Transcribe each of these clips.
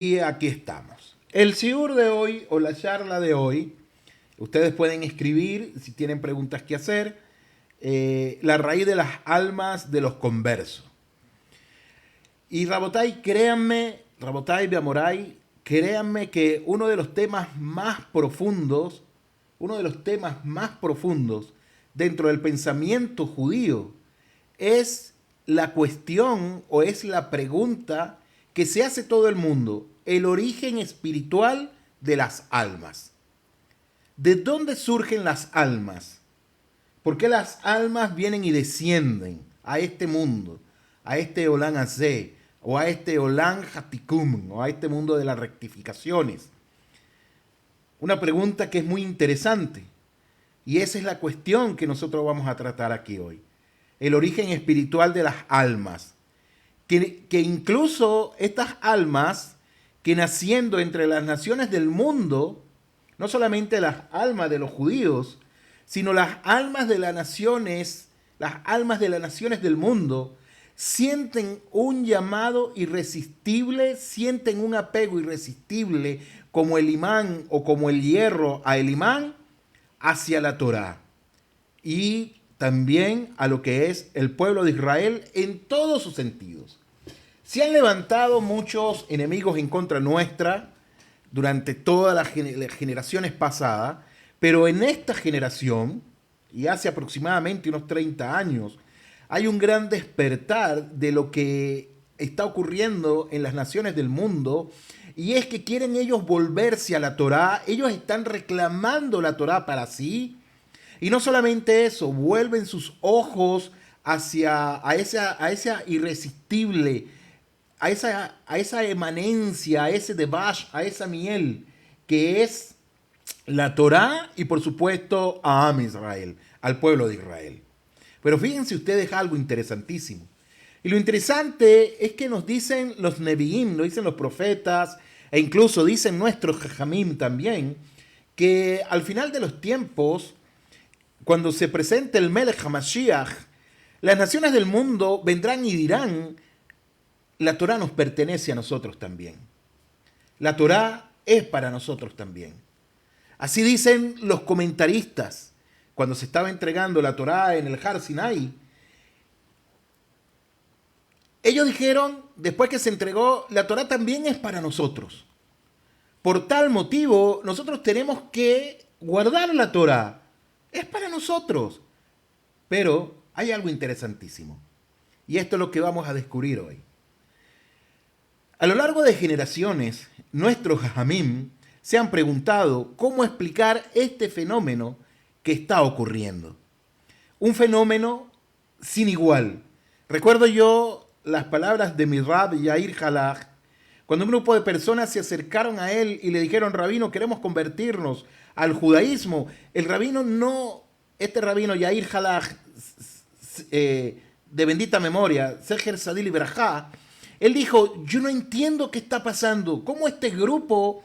Y aquí estamos. El siur de hoy o la charla de hoy, ustedes pueden escribir si tienen preguntas que hacer, la raíz de las almas de los conversos. Y Rabotai, créanme, Rabotai Beamorai, créanme que uno de los temas más profundos dentro del pensamiento judío es la cuestión o es la pregunta que se hace todo el mundo, el origen espiritual de las almas. ¿De dónde surgen las almas? ¿Por qué las almas vienen y descienden a este mundo, a este Olam Hazé, o a este Olam Hatikum, o a este mundo de las rectificaciones? Una pregunta que es muy interesante, y esa es la cuestión que nosotros vamos a tratar aquí hoy. El origen espiritual de las almas. Que incluso estas almas que naciendo entre las naciones del mundo, no solamente las almas de los judíos, sino las almas de las naciones del mundo, sienten un llamado irresistible, sienten un apego irresistible como el imán o como el hierro a el imán hacia la Torá y también a lo que es el pueblo de Israel en todos sus sentidos. Se han levantado muchos enemigos en contra nuestra durante todas las generaciones pasadas, pero en esta generación, y hace aproximadamente unos 30 años, hay un gran despertar de lo que está ocurriendo en las naciones del mundo, y es que quieren ellos volverse a la Torá, ellos están reclamando la Torá para sí, y no solamente eso, vuelven sus ojos a esa irresistible, a esa emanencia, a ese debash, a esa miel, que es la Torá y por supuesto a Am Israel, al pueblo de Israel. Pero fíjense ustedes algo interesantísimo. Y lo interesante es que nos dicen los Nevi'im, lo dicen los profetas, e incluso dicen nuestros Jajamim también, que al final de los tiempos, cuando se presente el Melech HaMashiach, las naciones del mundo vendrán y dirán: la Torá nos pertenece a nosotros también. La Torá es para nosotros también. Así dicen los comentaristas cuando se estaba entregando la Torá en el Har Sinai. Ellos dijeron, después que se entregó, la Torá también es para nosotros. Por tal motivo, nosotros tenemos que guardar la Torá. Es para nosotros. Pero hay algo interesantísimo. Y esto es lo que vamos a descubrir hoy. A lo largo de generaciones, nuestros jajamim se han preguntado cómo explicar este fenómeno que está ocurriendo. Un fenómeno sin igual. Recuerdo yo las palabras de mi Rab Yair Halach, cuando un grupo de personas se acercaron a él y le dijeron: rabino, queremos convertirnos al judaísmo. El rabino no, este rabino Yair Halach, de bendita memoria, Seher Sadil y Berajá, él dijo: yo no entiendo qué está pasando, cómo este grupo,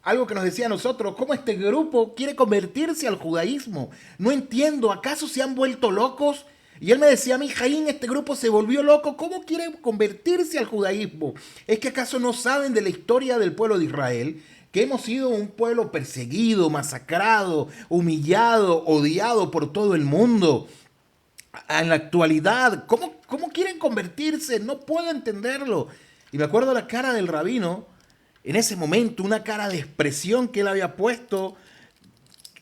algo que nos decía a nosotros, cómo este grupo quiere convertirse al judaísmo. No entiendo, ¿acaso se han vuelto locos? Y él me decía a mí: Jaín, este grupo se volvió loco, ¿cómo quiere convertirse al judaísmo? ¿Es que acaso no saben de la historia del pueblo de Israel? Que hemos sido un pueblo perseguido, masacrado, humillado, odiado por todo el mundo. En la actualidad, ¿cómo quieren convertirse? No puedo entenderlo. Y me acuerdo la cara del rabino, en ese momento, una cara de expresión que él había puesto,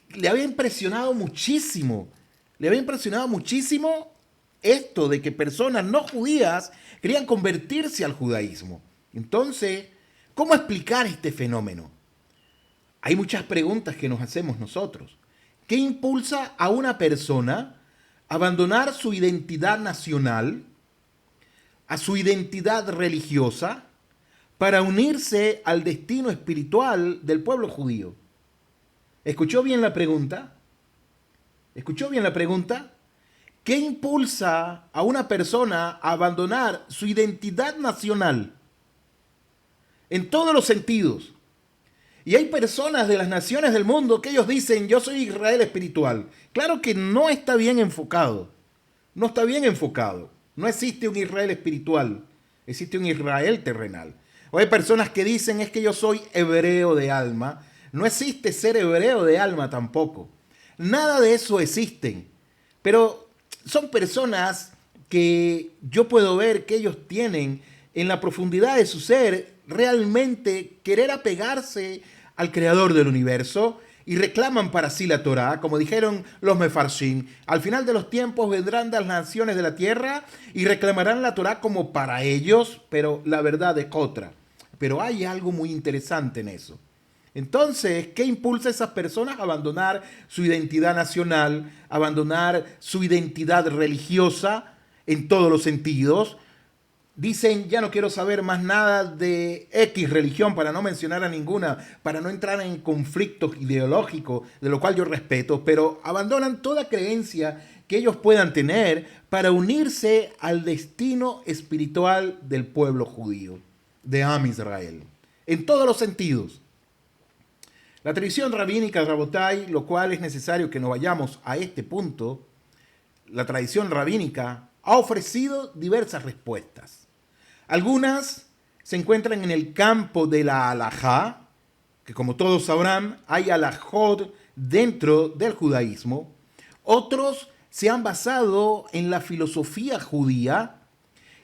le había impresionado muchísimo. Le había impresionado muchísimo esto de que personas no judías querían convertirse al judaísmo. Entonces, ¿cómo explicar este fenómeno? Hay muchas preguntas que nos hacemos nosotros. ¿Qué impulsa a una persona a abandonar su identidad nacional, a su identidad religiosa, para unirse al destino espiritual del pueblo judío? ¿Escuchó bien la pregunta? ¿Escuchó bien la pregunta? ¿Qué impulsa a una persona a abandonar su identidad nacional? En todos los sentidos. Y hay personas de las naciones del mundo que ellos dicen: yo soy Israel espiritual. Claro que no está bien enfocado. No está bien enfocado. No existe un Israel espiritual. Existe un Israel terrenal. O hay personas que dicen es que yo soy hebreo de alma. No existe ser hebreo de alma tampoco. Nada de eso existe. Pero son personas que yo puedo ver que ellos tienen en la profundidad de su ser realmente querer apegarse al creador del universo y reclaman para sí la Torá, como dijeron los mefarshim. Al final de los tiempos vendrán las naciones de la tierra y reclamarán la Torá como para ellos, pero la verdad es otra. Pero hay algo muy interesante en eso. Entonces, ¿qué impulsa a esas personas a abandonar su identidad nacional, abandonar su identidad religiosa en todos los sentidos? Dicen, ya no quiero saber más nada de X religión, para no mencionar a ninguna, para no entrar en conflictos ideológicos, de lo cual yo respeto, pero abandonan toda creencia que ellos puedan tener para unirse al destino espiritual del pueblo judío, de Am Israel, en todos los sentidos. La tradición rabínica, Rabotai, lo cual es necesario que nos vayamos a este punto, la tradición rabínica ha ofrecido diversas respuestas. Algunas se encuentran en el campo de la halajá, que como todos sabrán, hay halajot dentro del judaísmo. Otros se han basado en la filosofía judía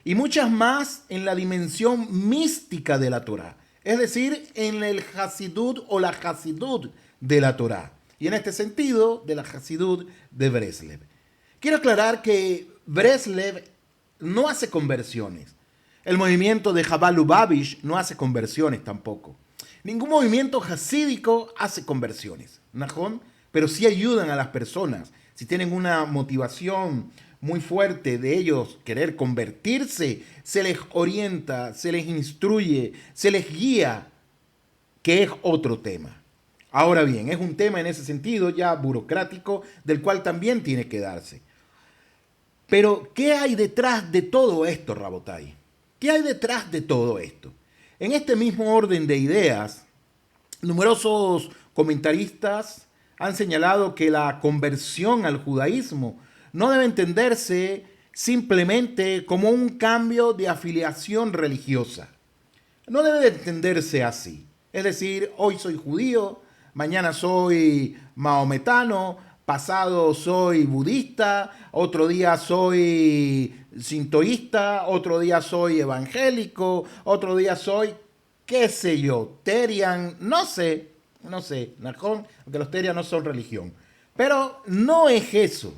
y muchas más en la dimensión mística de la Torá, es decir, en el Hasidut o la Hasidut de la Torá. Y en este sentido, de la Hasidut de Breslev. Quiero aclarar que Breslev no hace conversiones. El movimiento de Chabad Lubavitch no hace conversiones tampoco. Ningún movimiento hasídico hace conversiones, ¿najón? Pero sí ayudan a las personas. Si tienen una motivación muy fuerte de ellos querer convertirse, se les orienta, se les instruye, se les guía, que es otro tema. Ahora bien, es un tema en ese sentido ya burocrático, del cual también tiene que darse. Pero, ¿qué hay detrás de todo esto, Rabotai? ¿Qué hay detrás de todo esto? En este mismo orden de ideas, numerosos comentaristas han señalado que la conversión al judaísmo no debe entenderse simplemente como un cambio de afiliación religiosa. No debe de entenderse así. Es decir, hoy soy judío, mañana soy maometano, pasado soy budista, otro día soy sintoísta, otro día soy evangélico, otro día soy, qué sé yo, terian, no sé, Najón, aunque los terian no son religión. Pero no es eso.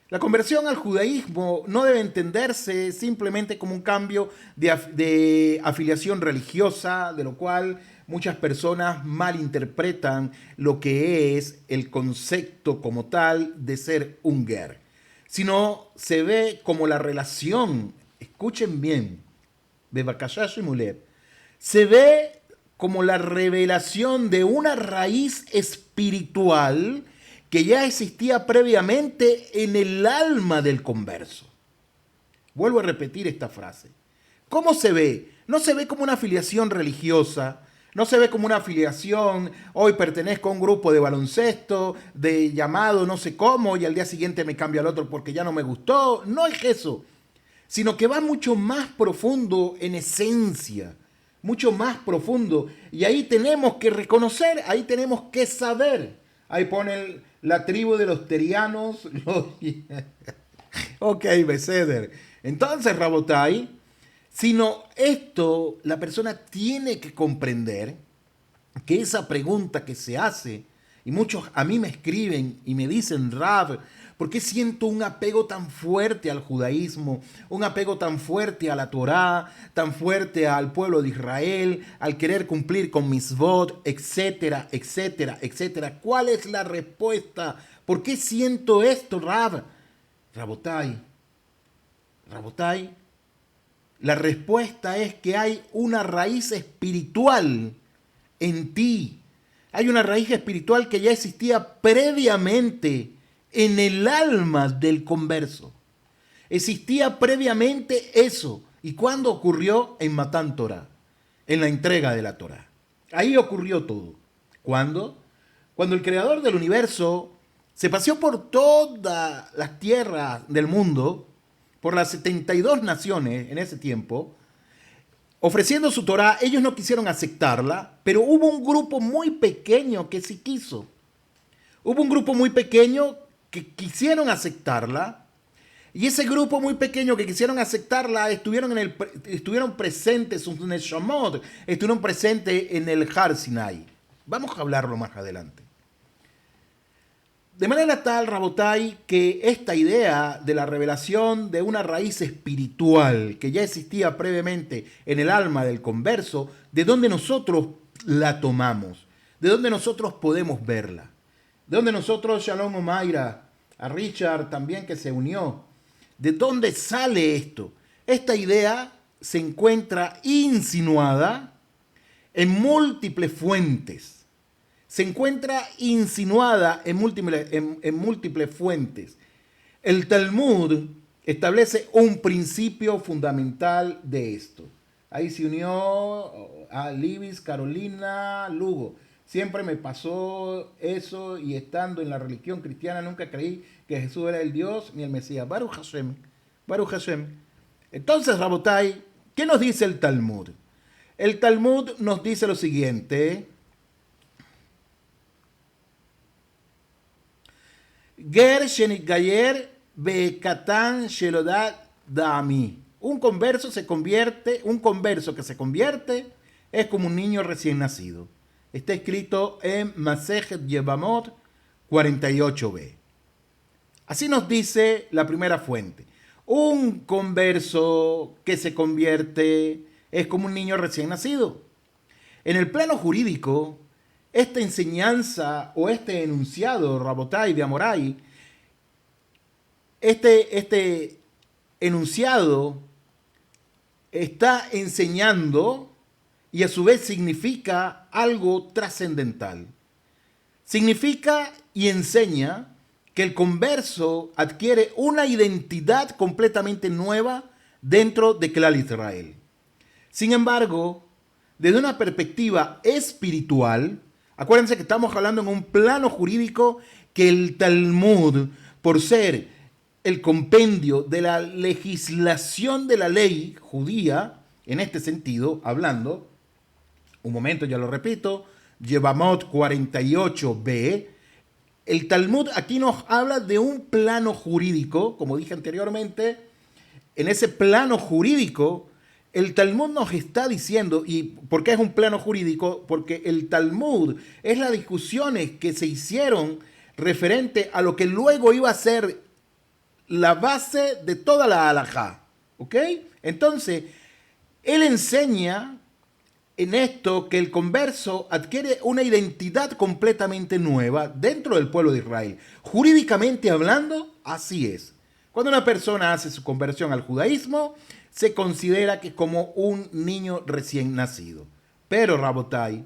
La conversión al judaísmo no debe entenderse simplemente como un cambio de afiliación religiosa, de lo cual muchas personas malinterpretan lo que es el concepto como tal de ser un ger, sino se ve como la relación, escuchen bien, de Bakashash y Mulev, se ve como la revelación de una raíz espiritual que ya existía previamente en el alma del converso. Vuelvo a repetir esta frase. ¿Cómo se ve? No se ve como una afiliación religiosa, no se ve como una afiliación, hoy pertenezco a un grupo de baloncesto, de llamado no sé cómo, y al día siguiente me cambio al otro porque ya no me gustó. No es eso, sino que va mucho más profundo en esencia, mucho más profundo. Y ahí tenemos que reconocer, ahí tenemos que saber. Ahí ponen la tribu de los terianos. Ok, Beseder. Entonces, Rabotai, sino esto, la persona tiene que comprender que esa pregunta que se hace, y muchos a mí me escriben y me dicen, Rab, ¿por qué siento un apego tan fuerte al judaísmo, un apego tan fuerte a la Torá, tan fuerte al pueblo de Israel, al querer cumplir con mitzvot, etcétera, etcétera, etcétera? ¿Cuál es la respuesta? ¿Por qué siento esto, Rab? Rabotai, la respuesta es que hay una raíz espiritual en ti. Hay una raíz espiritual que ya existía previamente en el alma del converso. Existía previamente eso. ¿Y cuándo ocurrió? En Matán Torah, en la entrega de la Torah. Ahí ocurrió todo. ¿Cuándo? Cuando el creador del universo se paseó por todas las tierras del mundo, por las 72 naciones en ese tiempo, ofreciendo su Torá, ellos no quisieron aceptarla, pero hubo un grupo muy pequeño que sí quiso. Hubo un grupo muy pequeño que quisieron aceptarla, y ese grupo muy pequeño que quisieron aceptarla estuvieron presentes, sus Neshamot, estuvieron presentes en el Har Sinai. Vamos a hablarlo más adelante. De manera tal, Rabotai, que esta idea de la revelación de una raíz espiritual que ya existía previamente en el alma del converso, de donde nosotros la tomamos, de donde nosotros podemos verla, de donde nosotros, Shalom Omaira, a Richard también que se unió, ¿de dónde sale esto? Esta idea se encuentra insinuada en múltiples fuentes. Se encuentra insinuada en múltiples fuentes. El Talmud establece un principio fundamental de esto. Ahí se unió a Libis, Carolina, Lugo. Siempre me pasó eso y estando en la religión cristiana nunca creí que Jesús era el Dios ni el Mesías. Baruch Hashem. Baruch Hashem. Entonces, Rabotai, ¿qué nos dice el Talmud? El Talmud nos dice lo siguiente. Ger Shenitgayer Bekatan Shelodat Dami. Un converso que se convierte es como un niño recién nacido. Está escrito en Masejet Yevamot 48b. Así nos dice la primera fuente. Un converso que se convierte es como un niño recién nacido. En el plano jurídico, esta enseñanza o este enunciado, Rabotai de Amorai, este enunciado está enseñando y a su vez significa algo trascendental. Significa y enseña que el converso adquiere una identidad completamente nueva dentro de Klal Israel. Sin embargo, desde una perspectiva espiritual, acuérdense que estamos hablando en un plano jurídico que el Talmud, por ser el compendio de la legislación de la ley judía, en este sentido, hablando, un momento, ya lo repito, Yevamot 48b, el Talmud aquí nos habla de un plano jurídico, como dije anteriormente, en ese plano jurídico, el Talmud nos está diciendo, ¿y por qué es un plano jurídico? Porque el Talmud es las discusiones que se hicieron referente a lo que luego iba a ser la base de toda la halajá. ¿Ok? Entonces, él enseña en esto que el converso adquiere una identidad completamente nueva dentro del pueblo de Israel. Jurídicamente hablando, así es. Cuando una persona hace su conversión al judaísmo, se considera que es como un niño recién nacido. Pero, Rabotai,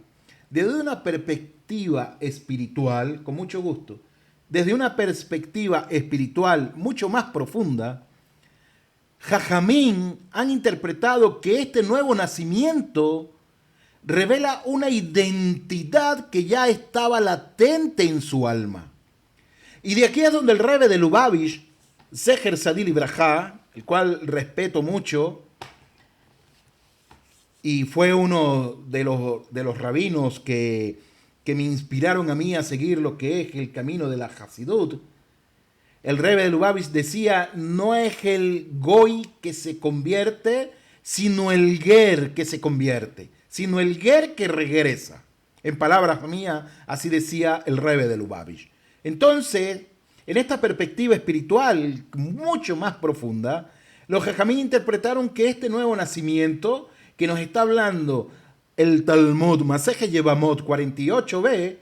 desde una perspectiva espiritual, con mucho gusto, desde una perspectiva espiritual mucho más profunda, Jajamín han interpretado que este nuevo nacimiento revela una identidad que ya estaba latente en su alma. Y de aquí es donde el Rebbe de Lubavitch, Zeher Sadil Ibrahá, el cual respeto mucho, y fue uno de los rabinos que me inspiraron a mí a seguir lo que es el camino de la Hasidut. El Rebbe de Lubavitch decía, no es el goy que se convierte, sino el ger que se convierte, sino el ger que regresa. En palabras mías, así decía el Rebbe de Lubavitch. Entonces, en esta perspectiva espiritual mucho más profunda, los jajamín interpretaron que este nuevo nacimiento que nos está hablando el Talmud Masejet Yevamot 48b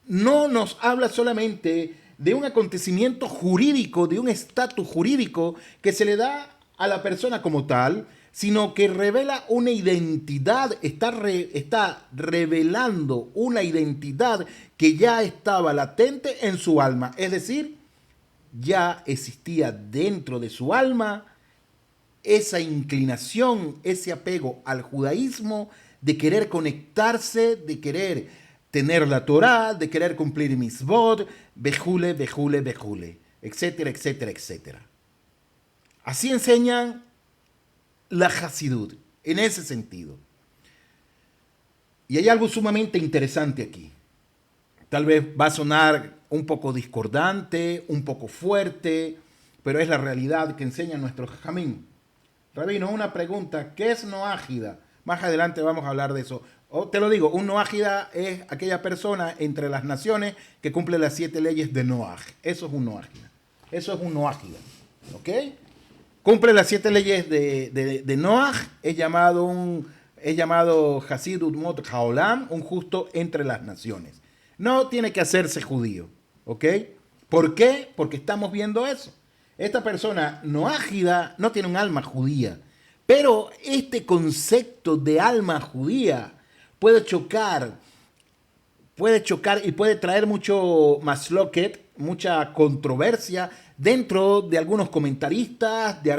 no nos habla solamente de un acontecimiento jurídico, de un estatus jurídico que se le da a la persona como tal, sino que revela una identidad, está revelando una identidad que ya estaba latente en su alma, es decir, ya existía dentro de su alma esa inclinación, ese apego al judaísmo de querer conectarse, de querer tener la Torá, de querer cumplir mitzvot, bejule, bejule, bejule, etcétera, etcétera, etcétera. Así enseñan la Hasidut. en ese sentido. Y hay algo sumamente interesante aquí. Tal vez va a sonar un poco discordante, un poco fuerte, pero es la realidad que enseña nuestro Jajamín. Rabino, una pregunta, ¿qué es noágida? Más adelante vamos a hablar de eso. Te lo digo, un noágida es aquella persona entre las naciones que cumple las 7 leyes de Noaj. Eso es un noágida. Eso es un noágida. ¿Ok? Cumple las 7 leyes de Noaj, es llamado Hasid Udmot Haolam, un justo entre las naciones. No tiene que hacerse judío, ¿ok? ¿Por qué? Porque estamos viendo eso. Esta persona noágida no tiene un alma judía, pero este concepto de alma judía puede chocar y puede traer mucho masloquet, mucha controversia dentro de algunos comentaristas, de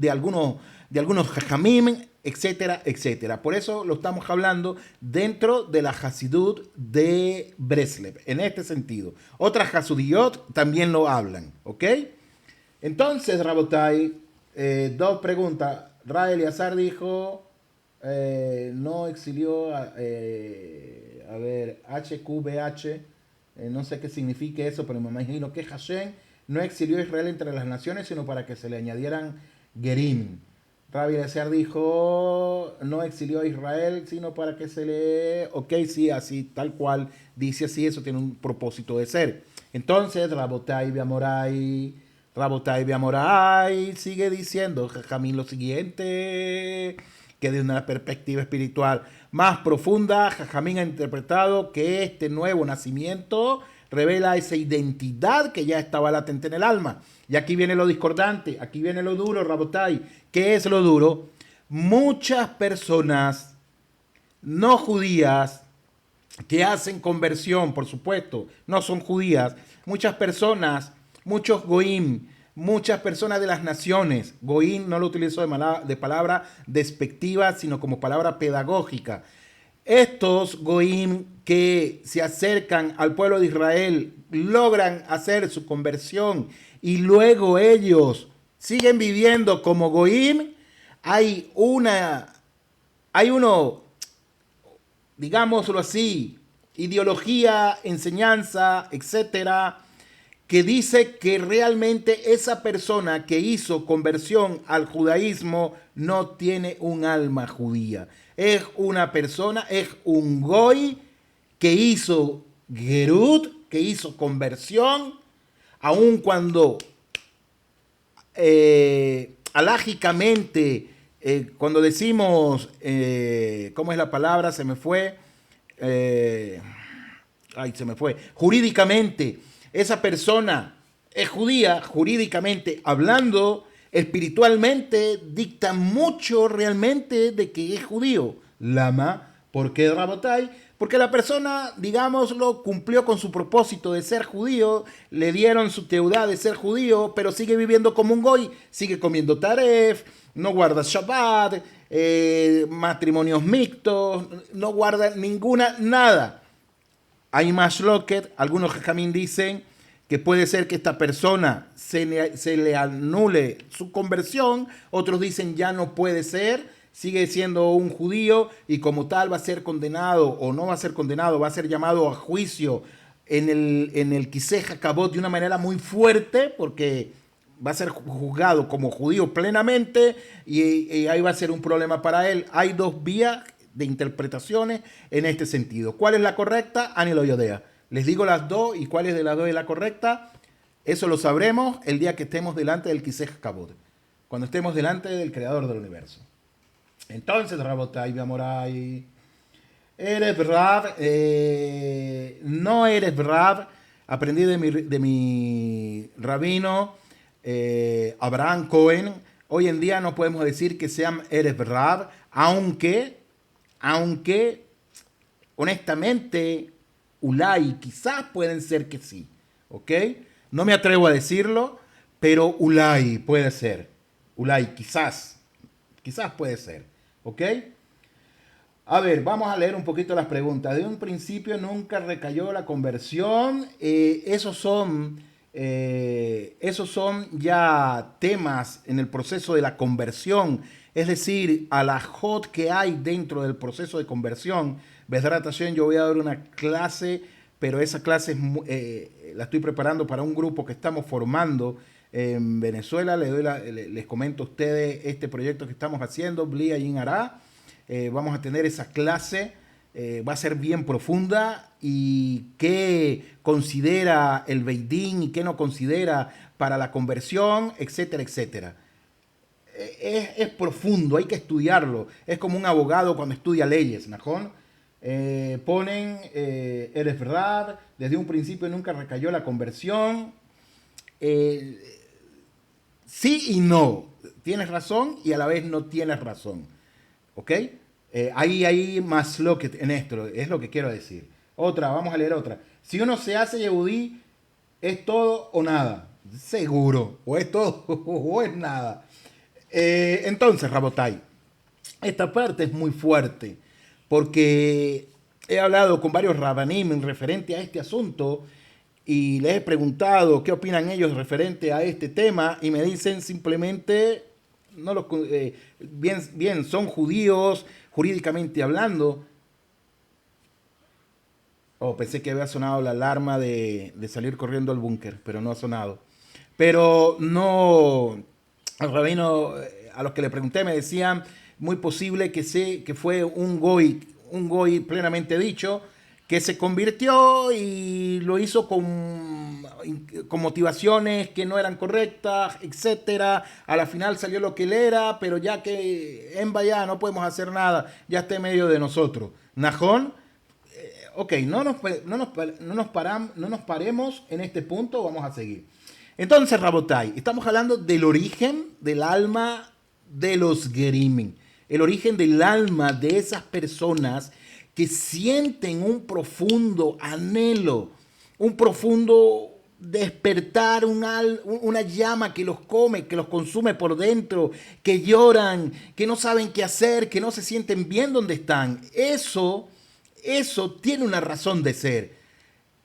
algunos jajamim, etcétera, etcétera. Por eso lo estamos hablando dentro de la Hasidut de Breslev, en este sentido. Otras Hasudiyot también lo hablan, ¿ok? Entonces, Rabotai, dos preguntas. Ra Eliazar dijo, no exilió, a ver, HQBH, no sé qué significa eso, pero me imagino que Hashem no exilió a Israel entre las naciones, sino para que se le añadieran Gerim. Rabbi Eliezer dijo, no exilió a Israel, sino para que se le... Ok, sí, así, tal cual, dice así, eso tiene un propósito de ser. Entonces, Rabotai Beamorai sigue diciendo, Jajamín, lo siguiente, que desde una perspectiva espiritual más profunda, Jajamín ha interpretado que este nuevo nacimiento revela esa identidad que ya estaba latente en el alma. Y aquí viene lo discordante, aquí viene lo duro, Rabotai. ¿Qué es lo duro? Muchas personas no judías que hacen conversión, por supuesto, no son judías. Muchas personas, muchos goim, muchas personas de las naciones. Goim no lo utilizo de palabra despectiva, sino como palabra pedagógica. Estos goim que se acercan al pueblo de Israel logran hacer su conversión y luego ellos siguen viviendo como goim. Hay uno, digámoslo así, ideología, enseñanza, etcétera, que dice que realmente esa persona que hizo conversión al judaísmo no tiene un alma judía. Es una persona, es un goy que hizo gerut, que hizo conversión, aun cuando alágicamente, cuando decimos, ¿cómo es la palabra? Se me fue. Jurídicamente, esa persona es judía, jurídicamente hablando, espiritualmente, dicta mucho realmente de que es judío. Lama, ¿por qué, Rabotai? Porque la persona, digámoslo, cumplió con su propósito de ser judío, le dieron su teudad de ser judío, pero sigue viviendo como un goy, sigue comiendo taref, no guarda Shabbat, matrimonios mixtos, no guarda nada. Hay más loquet, algunos jajamín dicen que puede ser que esta persona se le anule su conversión, otros dicen ya no puede ser, sigue siendo un judío y como tal va a ser condenado o no va a ser condenado, va a ser llamado a juicio en el Kiseh HaKavod de una manera muy fuerte porque va a ser juzgado como judío plenamente y ahí va a ser un problema para él. Hay dos vías de interpretaciones en este sentido. ¿Cuál es la correcta? Ani lo yodea. Les digo las dos y cuál es de las dos es la correcta. Eso lo sabremos el día que estemos delante del Kiseh HaKavod, cuando estemos delante del creador del universo. Entonces, Rabotai, Beamorai, eres Rab, no eres Rab. Aprendí de mi rabino Abraham Cohen. Hoy en día no podemos decir que sean eres Rab, aunque honestamente, Ulay, quizás pueden ser que sí, ¿ok? No me atrevo a decirlo, pero Ulay puede ser. Ulay, quizás puede ser, ¿ok? A ver, vamos a leer un poquito las preguntas. De un principio nunca recayó la conversión. Esos son ya temas en el proceso de la conversión es decir, a la hot que hay dentro del proceso de conversión. Besrat Hashem, yo voy a dar una clase, pero esa clase la estoy preparando para un grupo que estamos formando en Venezuela. Les comento a ustedes este proyecto que estamos haciendo, Bli Ayin Hará. Vamos a tener esa clase, va a ser bien profunda, y qué considera el Beidín y qué no considera para la conversión, etcétera, etcétera. Es profundo, hay que estudiarlo. Es como un abogado cuando estudia leyes, ¿no? Ponen, eres verdad, desde un principio nunca recayó la conversión. Sí y no, tienes razón y a la vez no tienes razón, ¿ok? Hay más lo que en esto, es lo que quiero decir. Otra, vamos a leer otra. Si uno se hace yehudí, ¿es todo o nada? Seguro, o es todo o es nada. Entonces, Rabotai, esta parte es muy fuerte, porque he hablado con varios rabanim en referente a este asunto y les he preguntado qué opinan ellos referente a este tema, y me dicen simplemente, no los, bien, son judíos jurídicamente hablando. Oh, pensé que había sonado la alarma de salir corriendo al búnker, pero no ha sonado. Pero no, al rabino, a los que le pregunté me decían, muy posible que fue un goy plenamente dicho, que se convirtió y lo hizo con motivaciones que no eran correctas, etcétera. A la final salió lo que él era, pero ya que en vaya no podemos hacer nada, ya está en medio de nosotros. Najón, ok, no nos paremos en este punto, vamos a seguir. Entonces, Rabotai, estamos hablando del origen del alma de los Gerim, el origen del alma de esas personas que sienten un profundo anhelo, un profundo despertar, una llama que los come, que los consume por dentro, que lloran, que no saben qué hacer, que no se sienten bien donde están. Eso tiene una razón de ser.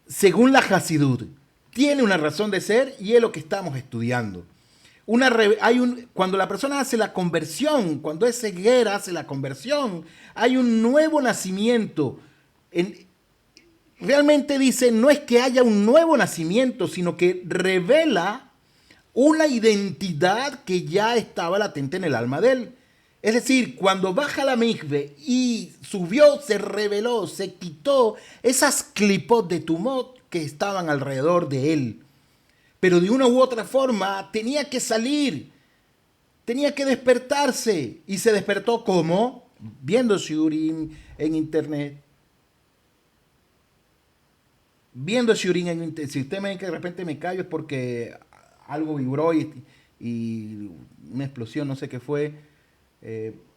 Según la Hasidut, tiene una razón de ser, y es lo que estamos estudiando. Cuando la persona hace la conversión, cuando ese guerra hace la conversión, hay un nuevo nacimiento. Realmente dice, no es que haya un nuevo nacimiento, sino que revela una identidad que ya estaba latente en el alma de él. Es decir, cuando baja la mikve y subió, se reveló, se quitó esas clipot de tumot que estaban alrededor de él. Pero de una u otra forma tenía que salir, tenía que despertarse. Y se despertó ¿cómo? Viendo shiurim en internet. Viendo shiurim en internet. Si usted me ve que de repente me callo es porque algo vibró y una explosión, no sé qué fue.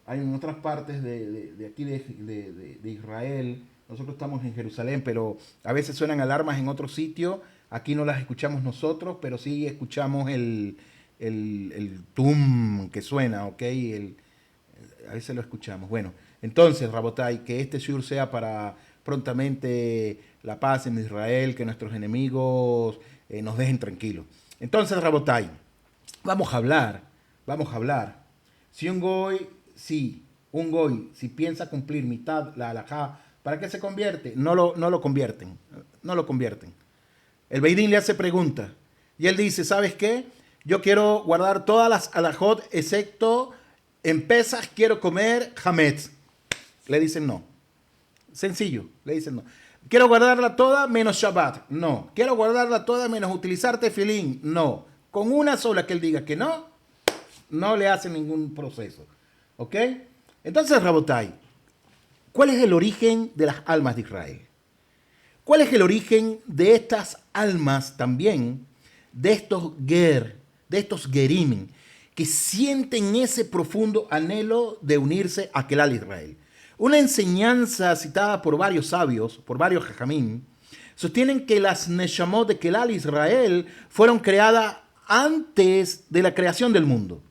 Hay en otras partes de aquí de Israel. Nosotros estamos en Jerusalén, pero a veces suenan alarmas en otro sitio. Aquí no las escuchamos nosotros, pero sí escuchamos el tum que suena, ¿ok? A veces lo escuchamos. Bueno, entonces, Rabotai, que este shiur sea para prontamente la paz en Israel, que nuestros enemigos nos dejen tranquilos. Entonces, Rabotai, vamos a hablar. Si un goy, si piensa cumplir mitad la halajá, ¿para qué se convierte? No lo convierten. El Beidín le hace pregunta y él dice, ¿sabes qué? Yo quiero guardar todas las halajot, excepto en Pesach quiero comer hametz. Le dicen no. Sencillo, le dicen no. Quiero guardarla toda menos Shabbat. No. Quiero guardarla toda menos utilizar tefilín. No. Con una sola que él diga que no le hacen ningún proceso. ¿Ok? Entonces, Rabotai, ¿cuál es el origen de las almas de Israel? ¿Cuál es el origen de estas almas también, de estos gerim, que sienten ese profundo anhelo de unirse a Kelal Israel? Una enseñanza citada por varios sabios, por varios jajamim, sostienen que las neshamot de Kelal Israel fueron creadas antes de la creación del mundo.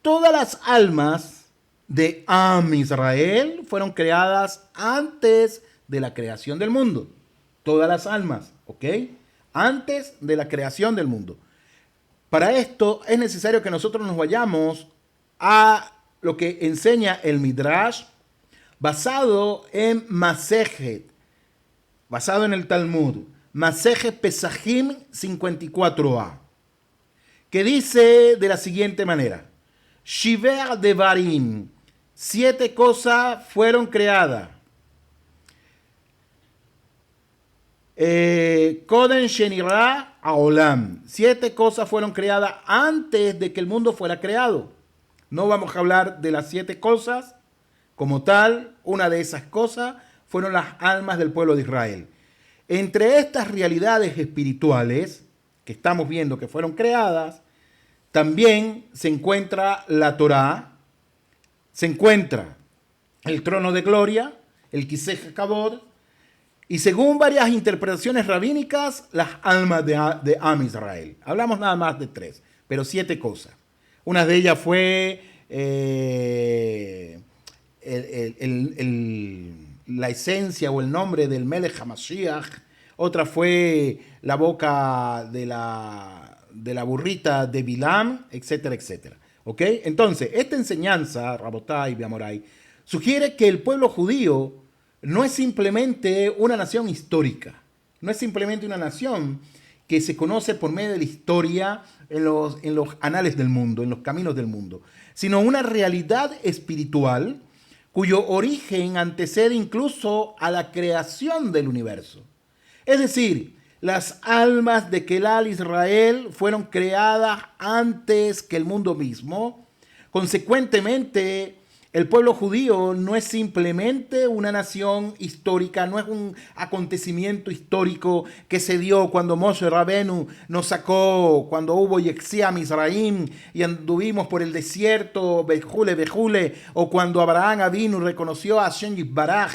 Todas las almas de Am Israel fueron creadas antes de la creación del mundo. Todas las almas, ¿ok? Antes de la creación del mundo. Para esto es necesario que nosotros nos vayamos a lo que enseña el Midrash, basado en Masejet, basado en el Talmud, Masejet Pesachim 54a, que dice de la siguiente manera: Shiver Devarim, 7 cosas fueron creadas. Koden Shenira Aolam, 7 cosas fueron creadas antes de que el mundo fuera creado. No vamos a hablar de las 7 cosas como tal. Una de esas cosas fueron las almas del pueblo de Israel. Entre estas realidades espirituales que estamos viendo que fueron creadas, también se encuentra la Torá, se encuentra el trono de gloria, el Kisej Kabod, y según varias interpretaciones rabínicas, las almas de Am Israel. Hablamos nada más de 3, pero 7 cosas. Una de ellas fue la esencia o el nombre del Melech HaMashiach. Otra fue la boca de la burrita de Bilam, etcétera, etcétera. ¿Ok? Entonces, esta enseñanza, Rabotai y Amorai, sugiere que el pueblo judío no es simplemente una nación histórica, no es simplemente una nación que se conoce por medio de la historia en los anales del mundo, en los caminos del mundo, sino una realidad espiritual cuyo origen antecede incluso a la creación del universo. Es decir, las almas de Kelal Israel fueron creadas antes que el mundo mismo. Consecuentemente, el pueblo judío no es simplemente una nación histórica, no es un acontecimiento histórico que se dio cuando Moshe Rabenu nos sacó, cuando hubo Yexia Mizraim y anduvimos por el desierto, Bejule, o cuando Abraham Avinu reconoció a Hashem Yisbaraj.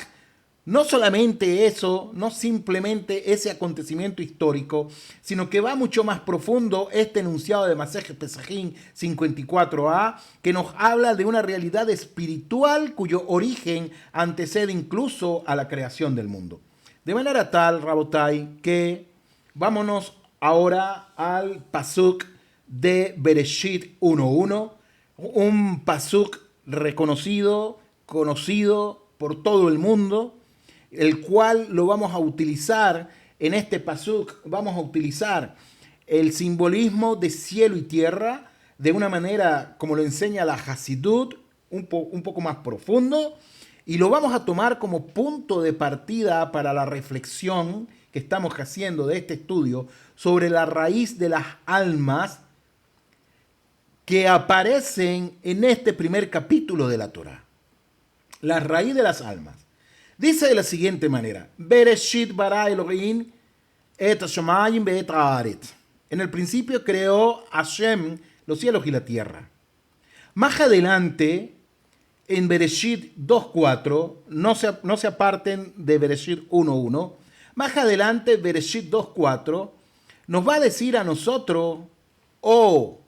No solamente eso, no simplemente ese acontecimiento histórico, sino que va mucho más profundo este enunciado de Masejet Pesachim 54a, que nos habla de una realidad espiritual cuyo origen antecede incluso a la creación del mundo. De manera tal, Rabotai, que vámonos ahora al pasuk de Bereshit 1.1, un pasuk reconocido, conocido por todo el mundo, el cual lo vamos a utilizar en este pasuk. Vamos a utilizar el simbolismo de cielo y tierra de una manera como lo enseña la Hasidut, un poco más profundo, y lo vamos a tomar como punto de partida para la reflexión que estamos haciendo de este estudio sobre la raíz de las almas que aparecen en este primer capítulo de la Torá. La raíz de las almas. Dice de la siguiente manera: Bereshit bara Elohim et hashamayim ve'et haaretz. En el principio creó Hashem los cielos y la tierra. Más adelante, en Bereshit 2.4, no se aparten de Bereshit 1.1, más adelante, Bereshit 2.4, nos va a decir a nosotros, no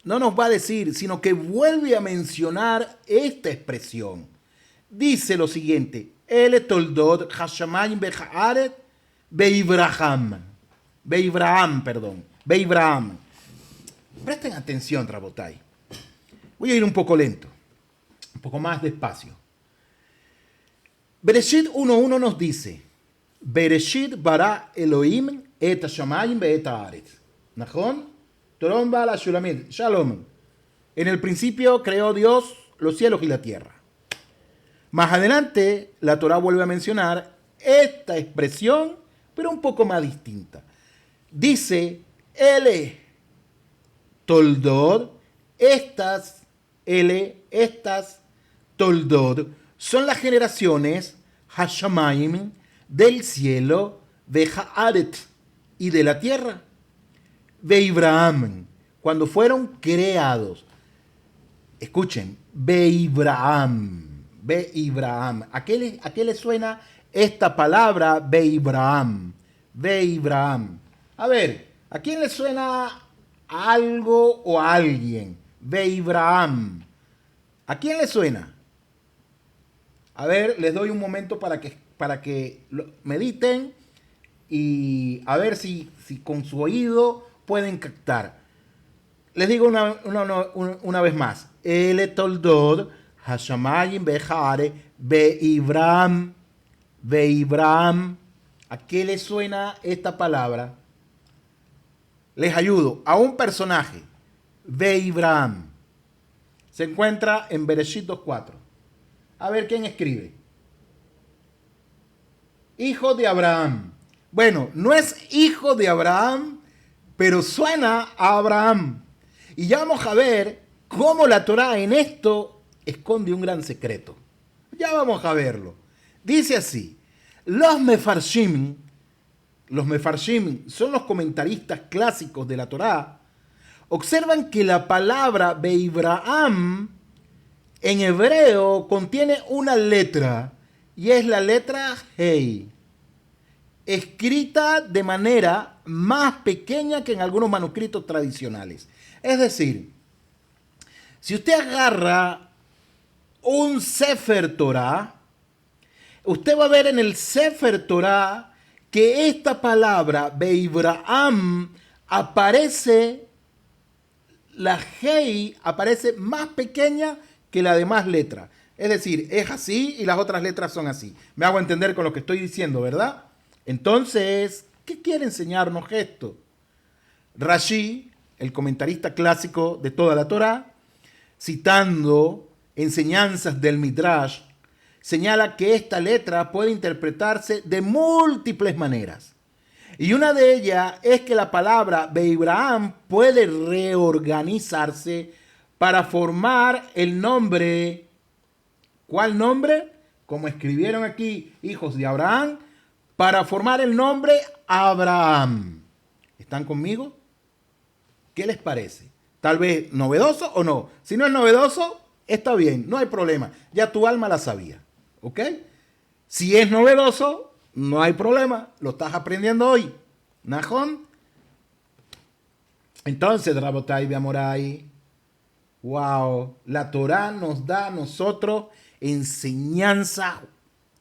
nos va a decir, sino que vuelve a mencionar esta expresión. Dice lo siguiente: El toldot hashamayim behaaret beibraham. Beibraham. Presten atención, Rabotai. Voy a ir un poco lento, un poco más despacio. Bereshit 1.1 nos dice: Bereshit bara Elohim et hashamayim ve'et haaretz. ¿Nachon? Toron bala shulamit. Shalom. En el principio creó Dios los cielos y la tierra. Más adelante, la Torá vuelve a mencionar esta expresión, pero un poco más distinta. Dice: Ele toldod, estas toldod, son las generaciones hashamayim, del cielo, de haaret, y de la tierra, Beibraham, cuando fueron creados. Escuchen, Beibraham. ¿A qué le suena esta palabra Beibraham? Beibraham. A ver, ¿a quién le suena a algo o a alguien? Beibraham. ¿A quién le suena? A ver, les doy un momento para que mediten y a ver si con su oído pueden captar. Les digo una vez más. El toldod hashamayim behare beibram. Beibram. ¿A qué le suena esta palabra? Les ayudo. A un personaje. Beibram. Se encuentra en Bereshit 2:4. A ver quién escribe. Hijo de Abraham. Bueno, no es hijo de Abraham, pero suena a Abraham. Y ya vamos a ver cómo la Torá en esto esconde un gran secreto. Ya vamos a verlo. Dice así: los mefarshim son los comentaristas clásicos de la Torá, observan que la palabra Beibraham en hebreo contiene una letra, y es la letra Hei, escrita de manera más pequeña que en algunos manuscritos tradicionales. Es decir, si usted agarra un Sefer Torah, usted va a ver en el Sefer Torah que esta palabra Beibraham aparece, la Hei aparece más pequeña que la demás letra. Es decir, es así y las otras letras son así. Me hago entender con lo que estoy diciendo, ¿verdad? Entonces, ¿qué quiere enseñarnos esto? Rashi, el comentarista clásico de toda la Torá, citando enseñanzas del Midrash, señala que esta letra puede interpretarse de múltiples maneras. Y una de ellas es que la palabra Beibraham puede reorganizarse para formar el nombre. ¿Cuál nombre? Como escribieron aquí, hijos de Abraham, para formar el nombre Abraham. ¿Están conmigo? ¿Qué les parece? Tal vez novedoso o no. Si no es novedoso, está bien, no hay problema. Ya tu alma la sabía. ¿Ok? Si es novedoso, no hay problema. Lo estás aprendiendo hoy. ¿Najón? Entonces, Rabotai de Amorai, wow, la Torá nos da a nosotros enseñanzas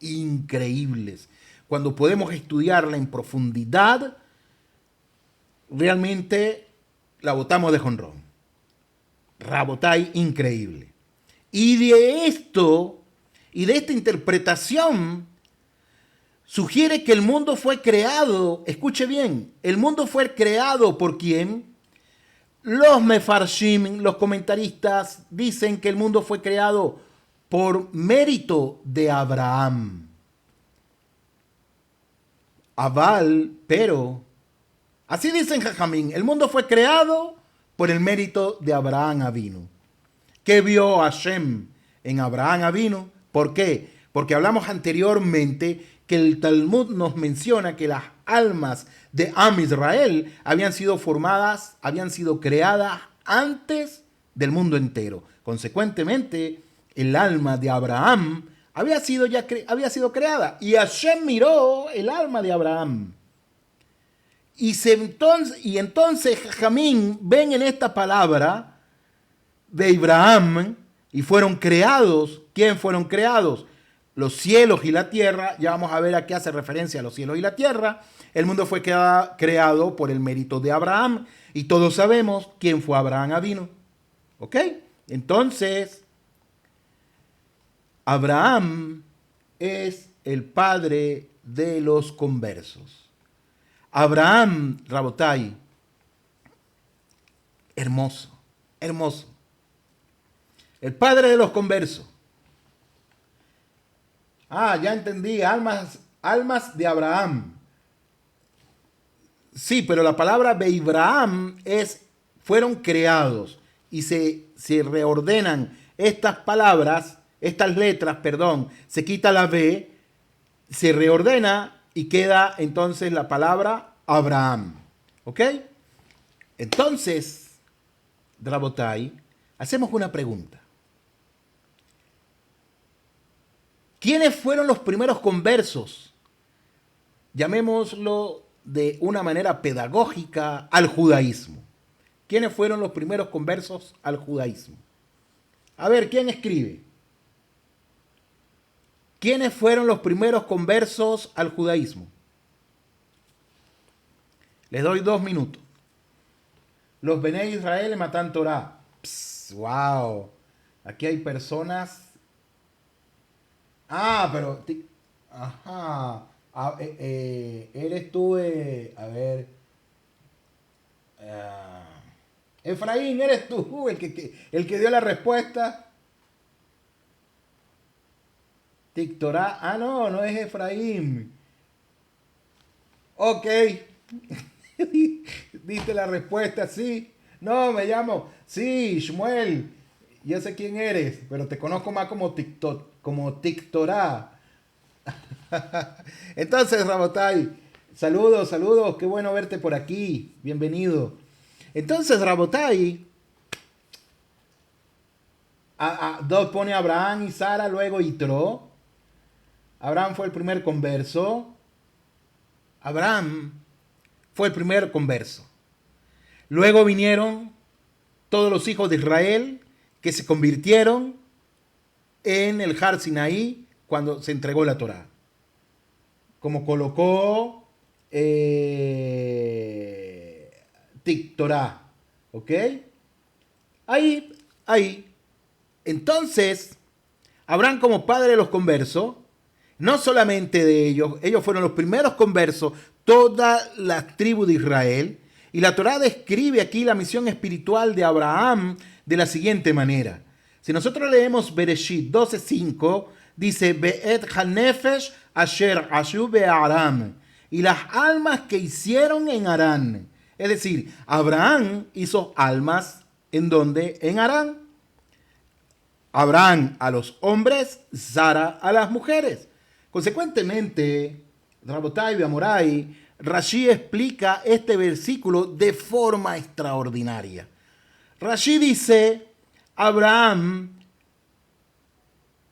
increíbles. Cuando podemos estudiarla en profundidad, realmente la botamos de jonrón. Rabotai, increíble. Y de esto, y de esta interpretación, sugiere que el mundo fue creado, escuche bien, el mundo fue creado ¿por quién? Los mefarshim, los comentaristas, dicen que el mundo fue creado por mérito de Abraham. Aval, pero, así dicen Jajamín, el mundo fue creado por el mérito de Abraham Avinu. ¿Qué vio Hashem en Abraham Avinu? ¿Por qué? Porque hablamos anteriormente que el Talmud nos menciona que las almas de Am Israel habían sido formadas, habían sido creadas antes del mundo entero. Consecuentemente, el alma de Abraham había sido creada. Y Hashem miró el alma de Abraham. Y entonces Jamín ven en esta palabra de Abraham y fueron creados. ¿Quién fueron creados? Los cielos y la tierra. Ya vamos a ver a qué hace referencia a los cielos y la tierra. El mundo fue creado por el mérito de Abraham. Y todos sabemos quién fue Abraham Avinu. ¿Ok? Entonces, Abraham es el padre de los conversos. Abraham, Rabotai, hermoso, hermoso. El padre de los conversos. Ya entendí, almas de Abraham. Sí, pero la palabra Beibraham fueron creados y se reordenan estas palabras, estas letras, perdón, se quita la B, se reordena y queda entonces la palabra Abraham. ¿Ok? Entonces, Drabotai, hacemos una pregunta. ¿Quiénes fueron los primeros conversos? Llamémoslo de una manera pedagógica al judaísmo. ¿Quiénes fueron los primeros conversos al judaísmo? A ver, ¿quién escribe? ¿Quiénes fueron los primeros conversos al judaísmo? Les doy 2 minutos. Los Bené Israel matan Torah. Wow. Aquí hay personas. Ah, pero. Ajá. Eres tú. A ver. ah, Efraín, eres tú el que dio la respuesta. Tictorá. Ah, no, no es Efraín. Ok. Diste la respuesta, sí. No, me llamo. Sí, Shmuel. Yo sé quién eres, pero te conozco más como TikTok, como Tictorá. Entonces, Rabotai, saludos, saludos. Qué bueno verte por aquí. Bienvenido. Entonces, Rabotai, dos pone Abraham y Sara, luego Yitro. Abraham fue el primer converso. Abraham fue el primer converso. Luego vinieron todos los hijos de Israel que se convirtieron en el Har Sinaí cuando se entregó la Torá. Como colocó Tictorá. ¿Ok? Ahí. Entonces, Abraham como padre de los conversos, no solamente de ellos fueron los primeros conversos, toda la tribu de Israel. Y la Torá describe aquí la misión espiritual de Abraham de la siguiente manera. Si nosotros leemos Bereshit 12:5, dice, Be'et hanefesh asher ashu be'aram. Y las almas que hicieron en Harán. Es decir, Abraham hizo almas en donde? En Harán. Abraham a los hombres, Sara a las mujeres. Consecuentemente, Rabotai Beamorai, Rashi explica este versículo de forma extraordinaria. Rashi dice, Abraham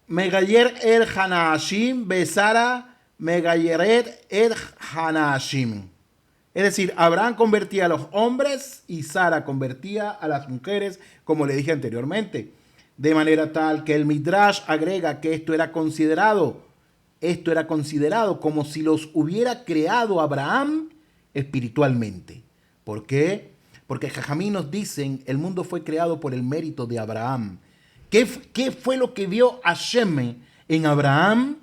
Megayer el Hanaashim Besara Megayeret el Hanaashim. Es decir, Abraham convertía a los hombres y Sara convertía a las mujeres, como le dije anteriormente. De manera tal que el Midrash agrega que esto era considerado como si los hubiera creado Abraham espiritualmente. ¿Por qué? Porque Jajamí nos dicen, el mundo fue creado por el mérito de Abraham. ¿Qué fue lo que vio Hashem en Abraham?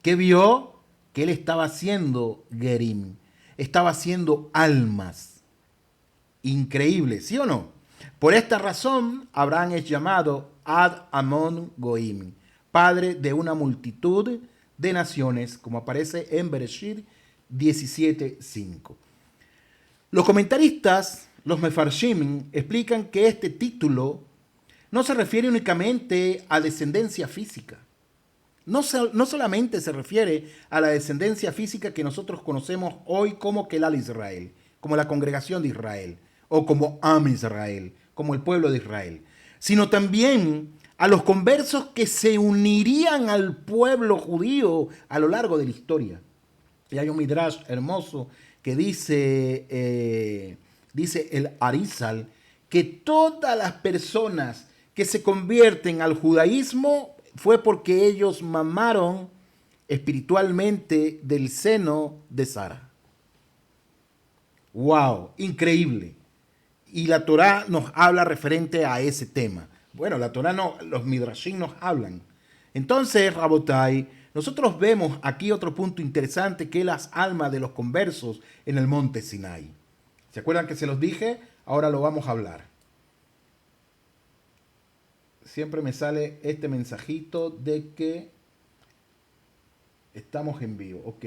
¿Qué vio? Que él estaba haciendo Gerim, estaba haciendo almas. Increíble, ¿sí o no? Por esta razón, Abraham es llamado Ad Amon Goim, padre de una multitud de naciones, como aparece en Bereshit 17:5. Los comentaristas, los Mefarshim, explican que este título no se refiere únicamente a descendencia física. No solamente se refiere a la descendencia física que nosotros conocemos hoy como Kelal Israel, como la congregación de Israel, o como Am Israel, como el pueblo de Israel, sino también a los conversos que se unirían al pueblo judío a lo largo de la historia. Y hay un midrash hermoso que dice el Arizal, que todas las personas que se convierten al judaísmo fue porque ellos mamaron espiritualmente del seno de Sara. ¡Wow! Increíble. Y la Torá nos habla referente a ese tema. Bueno, la Torá no, los Midrashim nos hablan. Entonces, Rabotai, nosotros vemos aquí otro punto interesante que es las almas de los conversos en el monte Sinai. ¿Se acuerdan que se los dije? Ahora lo vamos a hablar. Siempre me sale este mensajito de que estamos en vivo. Ok.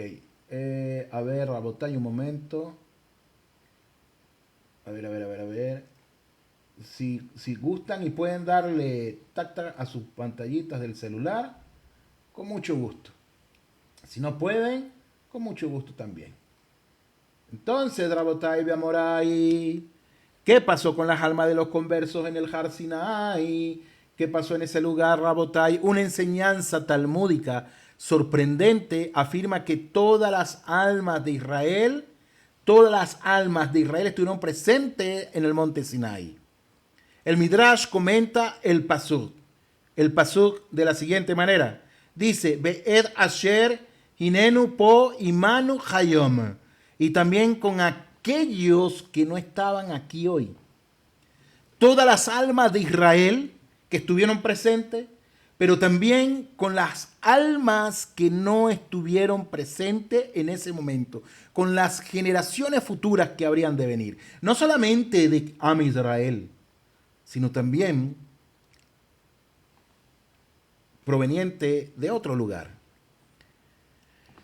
A ver, Rabotai, un momento. A ver. Si gustan y pueden darle tac a sus pantallitas del celular, con mucho gusto. Si no pueden, con mucho gusto también. Entonces, Rabotai Beamorai, ¿qué pasó con las almas de los conversos en el Har Sinai? ¿Qué pasó en ese lugar, Rabotai? Una enseñanza talmúdica sorprendente afirma que todas las almas de Israel estuvieron presentes en el monte Sinai. El Midrash comenta el pasuk de la siguiente manera. Dice, Be'ed asher hinenu po imanu hayom. Y también con aquellos que no estaban aquí hoy. todas las almas de Israel que estuvieron presentes, pero también con las almas que no estuvieron presentes en ese momento, con las generaciones futuras que habrían de venir. No solamente de Am Israel, sino también proveniente de otro lugar.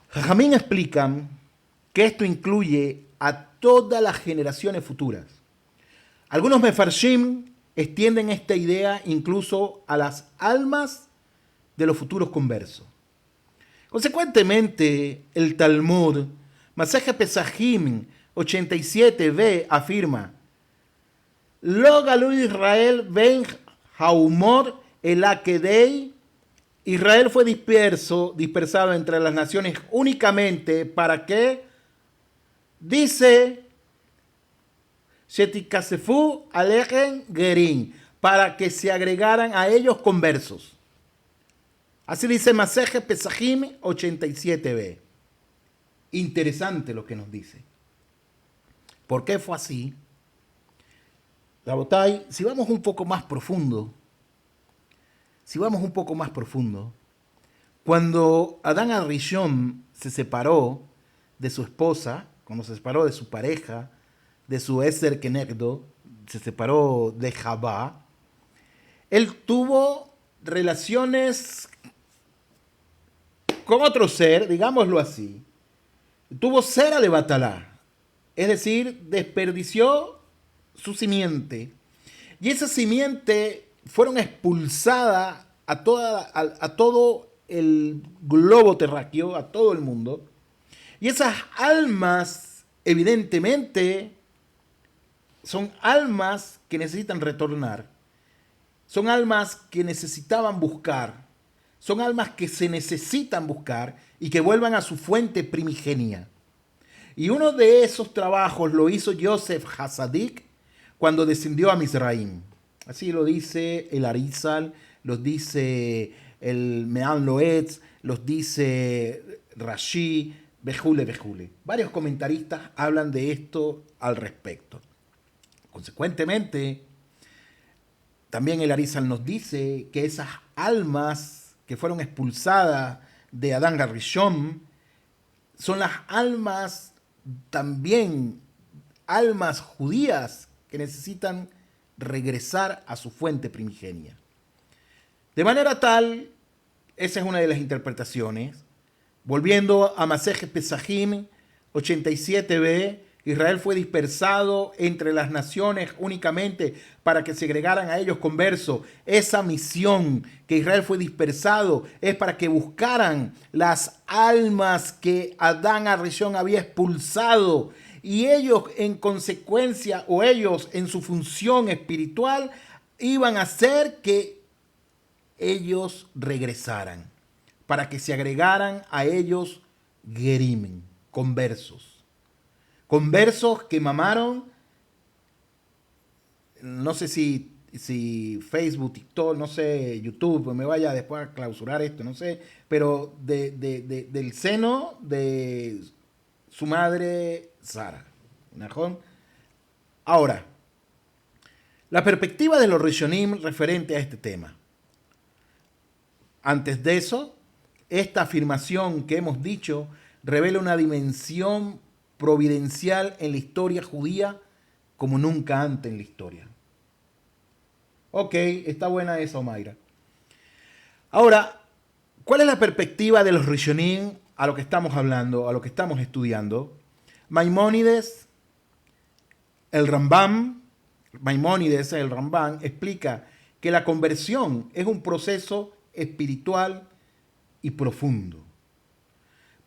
Jajamín explican que esto incluye a todas las generaciones futuras. Algunos mefarshim extienden esta idea incluso a las almas de los futuros conversos. Consecuentemente, el Talmud, Maseje Pesachim 87b, afirma: Lo galú Israel ben haumor el akedei. Israel fue dispersado entre las naciones únicamente para que, dice, Shetikasefu alejen gerin, para que se agregaran a ellos conversos. Así dice Maseje Pesachim 87b. Interesante lo que nos dice. ¿Por qué fue así? Rabotai, si vamos un poco más profundo, cuando Adán Arishon se separó de su esposa, cuando se separó de su pareja, de su Eser Kenegdo, se separó de Jabá, él tuvo relaciones con otro ser, digámoslo así. Tuvo cera de batalá, es decir, desperdició su simiente. Y esa simiente fueron expulsadas a todo el globo terráqueo, a todo el mundo. Y esas almas, evidentemente, son almas que necesitan retornar. Son almas que necesitaban buscar. Son almas que se necesitan buscar y que vuelvan a su fuente primigenia. Y uno de esos trabajos lo hizo Yosef Hasadik cuando descendió a Mizraim. Así lo dice el Arizal, los dice el Me'an Loetz, los dice Rashi, Bejule. Varios comentaristas hablan de esto al respecto. Consecuentemente, también el Arizal nos dice que esas almas que fueron expulsadas de Adán Rishon son las almas también, almas judías que necesitan regresar a su fuente primigenia. De manera tal, esa es una de las interpretaciones. Volviendo a Maseje Pesachim 87b, Israel fue dispersado entre las naciones únicamente para que se agregaran a ellos conversos. Esa misión que Israel fue dispersado es para que buscaran las almas que Adán Arishon había expulsado. Y ellos en consecuencia, o ellos en su función espiritual, iban a hacer que ellos regresaran, para que se agregaran a ellos gerim, conversos. Conversos que mamaron, no sé si Facebook, TikTok, no sé, YouTube, pues me vaya después a clausurar esto, no sé, pero del seno de su madre Sara. ¿Najón? Ahora, la perspectiva de los Rishonim referente a este tema. Antes de eso, esta afirmación que hemos dicho revela una dimensión providencial en la historia judía como nunca antes en la historia. Ok, está buena esa, Omaira. Ahora, ¿cuál es la perspectiva de los Rishonim a lo que estamos hablando, a lo que estamos estudiando? Maimónides, el Rambam explica que la conversión es un proceso espiritual y profundo.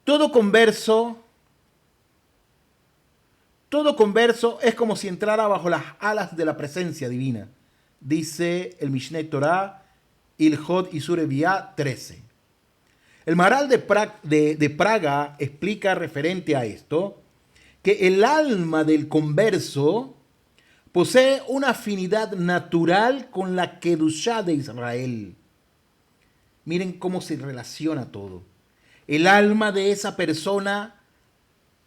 Todo converso es como si entrara bajo las alas de la presencia divina, dice el Mishneh Torah, Ilhot Isur Eviá 13. El Maharal de Praga explica referente a esto que el alma del converso posee una afinidad natural con la Kedushá de Israel. Miren cómo se relaciona todo. El alma de esa persona,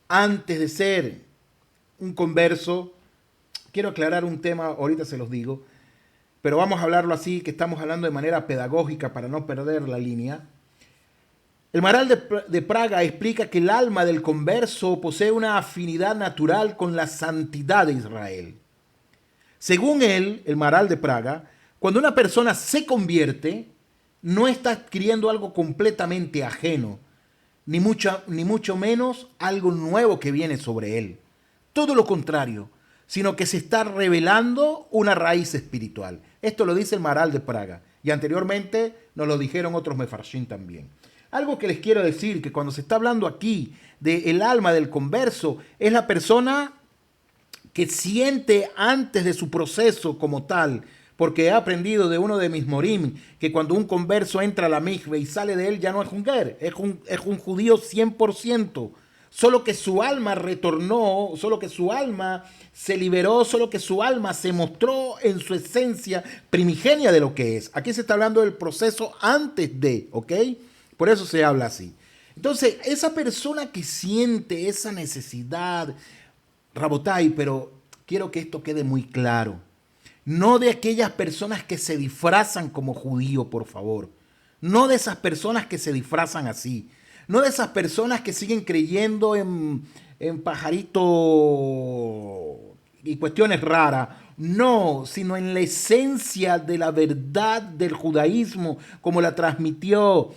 antes de ser un converso, quiero aclarar un tema, ahorita se los digo, pero vamos a hablarlo así, que estamos hablando de manera pedagógica para no perder la línea. El Maharal de Praga explica que el alma del converso posee una afinidad natural con la santidad de Israel. Según él, el Maharal de Praga, cuando una persona se convierte, no está adquiriendo algo completamente ajeno, ni mucho menos algo nuevo que viene sobre él. Todo lo contrario, sino que se está revelando una raíz espiritual. Esto lo dice el Maharal de Praga, y anteriormente nos lo dijeron otros mefarshim también. Algo que les quiero decir, que cuando se está hablando aquí del alma del converso, es la persona que siente antes de su proceso como tal, porque he aprendido de uno de mis morim, que cuando un converso entra a la mikve y sale de él, ya no es un ger, es un judío 100%. Solo que su alma retornó, solo que su alma se liberó, solo que su alma se mostró en su esencia primigenia de lo que es. Aquí se está hablando del proceso antes de, ¿ok? Por eso se habla así. Entonces, esa persona que siente esa necesidad, Rabotai, pero quiero que esto quede muy claro. No de aquellas personas que se disfrazan como judío, por favor. No de esas personas que se disfrazan así. No de esas personas que siguen creyendo en pajarito y cuestiones raras. No, sino en la esencia de la verdad del judaísmo, como la transmitió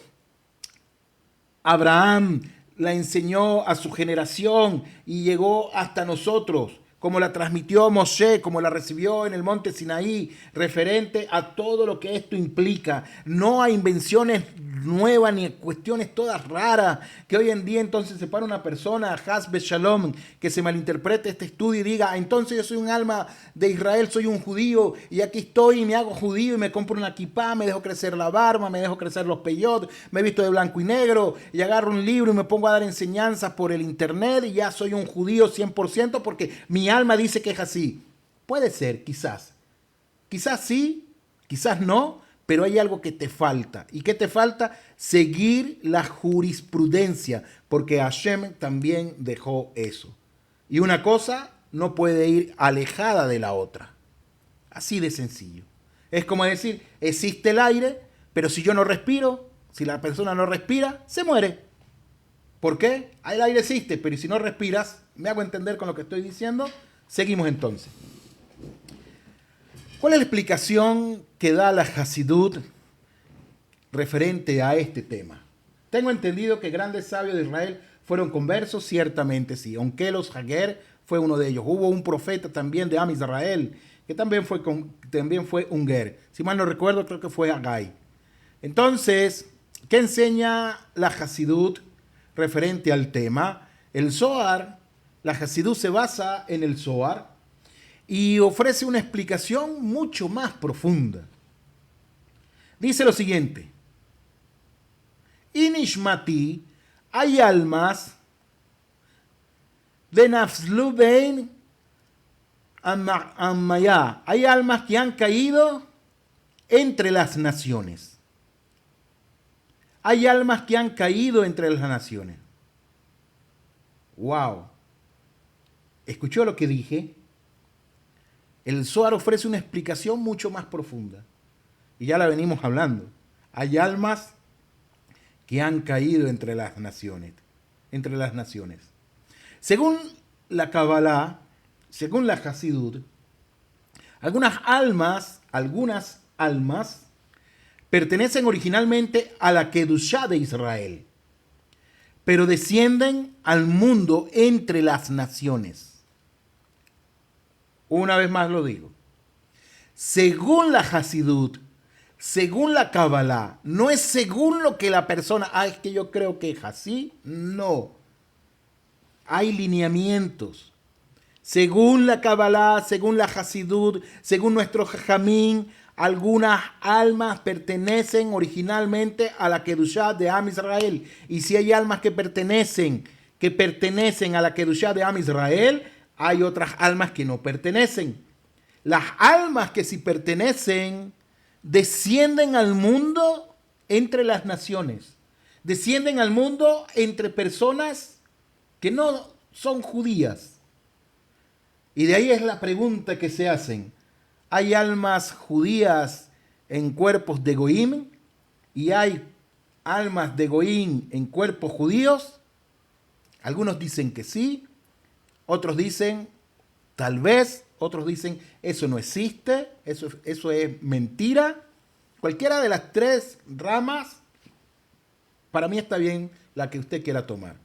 Abraham, la enseñó a su generación y llegó hasta nosotros, como la transmitió Moshe, como la recibió en el monte Sinaí, referente a todo lo que esto implica. No a invenciones nuevas ni a cuestiones todas raras, que hoy en día entonces se para una persona, Haz Shalom, que se malinterprete este estudio y diga, entonces yo soy un alma de Israel, soy un judío, y aquí estoy y me hago judío y me compro una kipá, me dejo crecer la barba, me dejo crecer los peyot, me visto de blanco y negro, y agarro un libro y me pongo a dar enseñanzas por el internet y ya soy un judío 100% porque mi alma dice que es así. Puede ser, quizás. Quizás sí, quizás no, pero hay algo que te falta. ¿Y qué te falta? Seguir la jurisprudencia, porque Hashem también dejó eso. Y una cosa no puede ir alejada de la otra. Así de sencillo. Es como decir, existe el aire, pero si yo no respiro, si la persona no respira, se muere. ¿Por qué? El aire existe, pero si no respiras, me hago entender con lo que estoy diciendo. Seguimos entonces. ¿Cuál es la explicación que da la Hasidut referente a este tema? Tengo entendido que grandes sabios de Israel fueron conversos, ciertamente sí. Onkelos Hager fue uno de ellos. Hubo un profeta también de Am Israel, que también fue un ger. Si mal no recuerdo, creo que fue Hagai. Entonces, ¿qué enseña la Hasidut referente al tema? El Zohar, la Hasidut se basa en el Zohar y ofrece una explicación mucho más profunda. Dice lo siguiente: Inishmati, hay almas de Nafslubein Amaya, hay almas que han caído entre las naciones. Hay almas que han caído entre las naciones. Wow. ¿Escuchó lo que dije? El Zohar ofrece una explicación mucho más profunda. Y ya la venimos hablando. Hay almas que han caído entre las naciones. Entre las naciones. Según la Kabbalah, según la Hasidut, algunas almas pertenecen originalmente a la Kedushá de Israel, pero descienden al mundo entre las naciones. Una vez más lo digo. Según la Hasidut, según la Kabbalah, no es según lo que la persona, es que yo creo que es así. No. Hay lineamientos. Según la Kabbalah, según la Hasidut, según nuestro Jajamín, algunas almas pertenecen originalmente a la Kedushá de Am Israel. Y si hay almas que pertenecen a la Kedushá de Am Israel, hay otras almas que no pertenecen. Las almas que sí pertenecen descienden al mundo entre las naciones. Descienden al mundo entre personas que no son judías. Y de ahí es la pregunta que se hacen. ¿Hay almas judías en cuerpos de Goim? ¿Y hay almas de Goim en cuerpos judíos? Algunos dicen que sí, otros dicen tal vez, otros dicen eso no existe, eso es mentira. Cualquiera de las tres ramas, para mí está bien la que usted quiera tomar.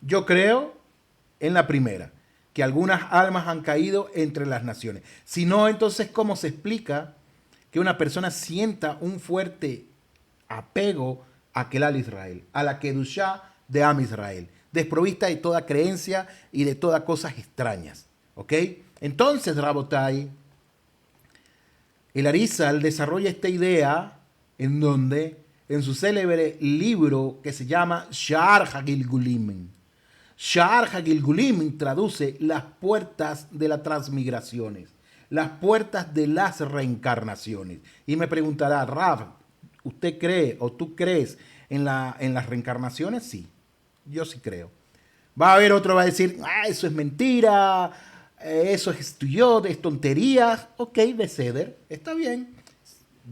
Yo creo en la primera, que algunas almas han caído entre las naciones. Si no, entonces, ¿cómo se explica que una persona sienta un fuerte apego a Kelal Israel, a la Kedushá de Am Israel, desprovista de toda creencia y de todas cosas extrañas? ¿Ok? Entonces, Rabotai, el Arizal desarrolla esta idea en donde, en su célebre libro que se llama Sha'ar HaGilgulim. Sha'ar HaGilgulim traduce las puertas de las transmigraciones, las puertas de las reencarnaciones. Y me preguntará, Rav, ¿usted cree o tú crees en las reencarnaciones? Sí, yo sí creo. Va a haber otro, va a decir, eso es mentira, eso es estudió, es tontería. Ok, Beseder, está bien.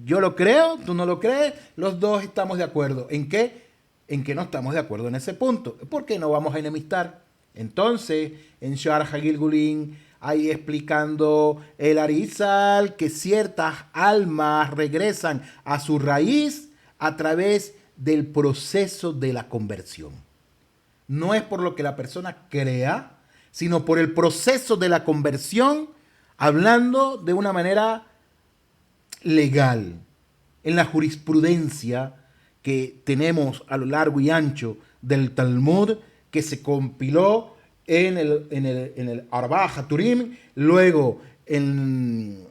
Yo lo creo, tú no lo crees, los dos estamos de acuerdo. ¿En qué? En que no estamos de acuerdo en ese punto. ¿Por qué no vamos a enemistar? Entonces, en Sha'ar HaGilgulim, ahí explicando el Arizal que ciertas almas regresan a su raíz a través del proceso de la conversión. No es por lo que la persona crea, sino por el proceso de la conversión, hablando de una manera legal. En la jurisprudencia que tenemos a lo largo y ancho del Talmud, que se compiló en el Arba HaTurim, luego en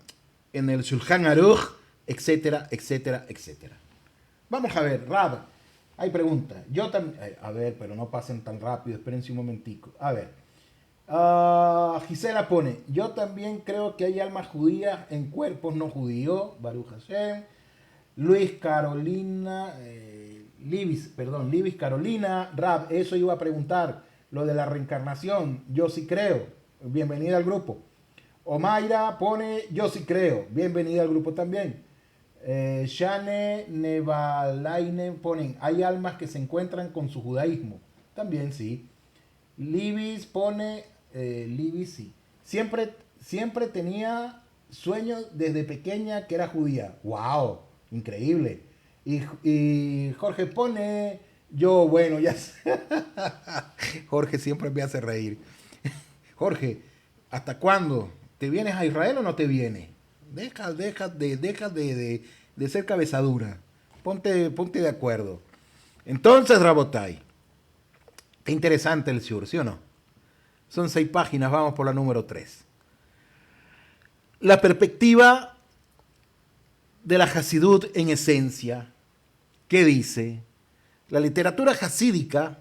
el Shulchan Aruch, etcétera, etcétera, etcétera. Vamos a ver, Rab, hay preguntas. Yo también, a ver, pero no pasen tan rápido, espérense un momentico. A ver, Gisela pone, yo también creo que hay almas judías en cuerpos no judíos, Baruch Hashem. Luis Carolina, Libis Carolina, Rab, eso iba a preguntar, lo de la reencarnación, yo sí creo, bienvenida al grupo. Omaira pone, yo sí creo, bienvenida al grupo también. Shane Nevalainen ponen, hay almas que se encuentran con su judaísmo, también sí. Libis pone, Libis sí, siempre tenía sueños desde pequeña que era judía, wow. Increíble. Y Jorge pone, yo, bueno, ya sé. Jorge siempre me hace reír. Jorge, ¿hasta cuándo? ¿Te vienes a Israel o no te vienes? Deja de ser cabezadura. Ponte de acuerdo. Entonces, Rabotai, qué interesante el Sur, ¿sí o no? Son 6 páginas, vamos por la número 3. La perspectiva de la Hasidut en esencia. ¿Qué dice? La literatura hasídica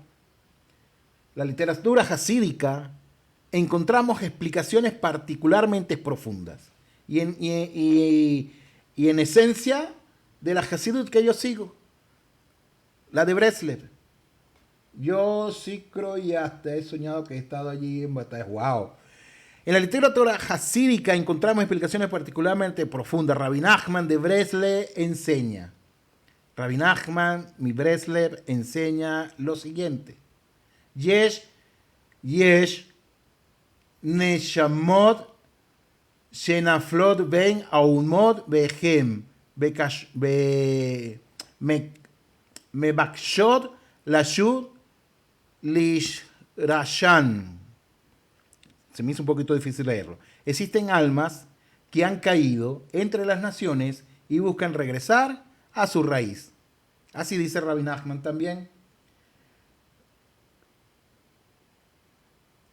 encontramos explicaciones particularmente profundas. Y en esencia de la Hasidut que yo sigo, la de Breslev. Yo sí creo y hasta he soñado que he estado allí en batallas. ¡Wow! En la literatura hasídica encontramos explicaciones particularmente profundas. Rabbi Nachman de Breslev enseña. Rabbi Nachman, mi Breslev, enseña lo siguiente. Yesh neshamot shenaflot ben aumot behem mebakshot lashud lishrashan. Se me hizo un poquito difícil leerlo. Existen almas que han caído entre las naciones y buscan regresar a su raíz. Así dice Rabbi Nachman también.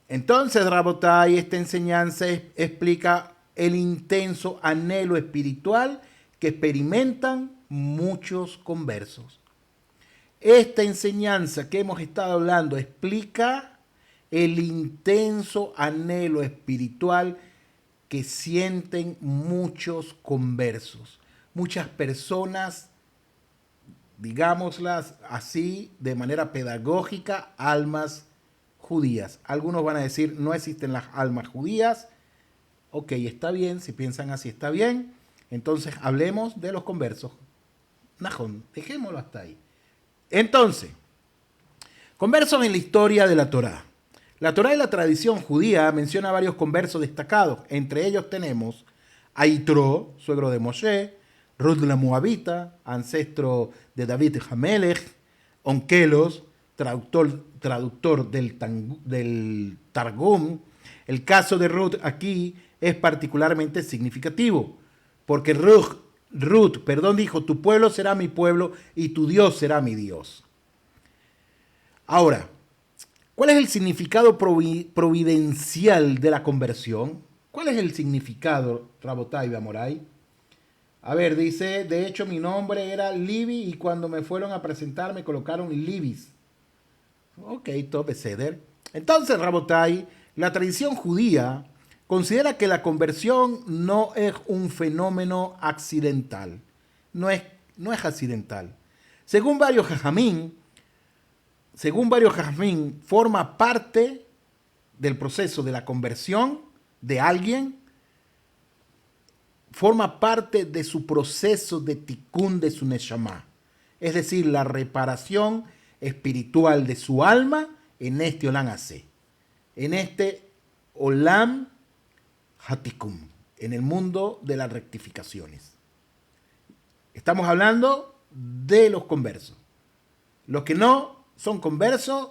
Entonces, Rabotai, esta enseñanza explica el intenso anhelo espiritual que experimentan muchos conversos. Esta enseñanza que hemos estado hablando explica el intenso anhelo espiritual que sienten muchos conversos, muchas personas, digámoslas así, de manera pedagógica, almas judías. Algunos van a decir, no existen las almas judías. Ok, está bien, si piensan así está bien. Entonces hablemos de los conversos. Najón, dejémoslo hasta ahí. Entonces, conversos en la historia de la Torá. La Torá y la tradición judía menciona varios conversos destacados. Entre ellos tenemos a Yitro, suegro de Moshe, Ruth la Moabita, ancestro de David Hamelech, Onkelos, traductor del Targum. El caso de Ruth aquí es particularmente significativo, porque Ruth, dijo, tu pueblo será mi pueblo y tu Dios será mi Dios. Ahora, ¿cuál es el significado providencial de la conversión? ¿Cuál es el significado, Rabotai Bamoray? A ver, dice, de hecho mi nombre era Libi y cuando me fueron a presentar me colocaron Libis. Ok, top ceder. Entonces, Rabotai, la tradición judía considera que la conversión no es un fenómeno accidental. No es accidental. Según varios jajamín, forma parte del proceso de la conversión de alguien, forma parte de su proceso de tikkun de su neshama, es decir, la reparación espiritual de su alma en este Olam Hazé, en este Olam Hatikum, en el mundo de las rectificaciones. Estamos hablando de los conversos. Los que no son conversos,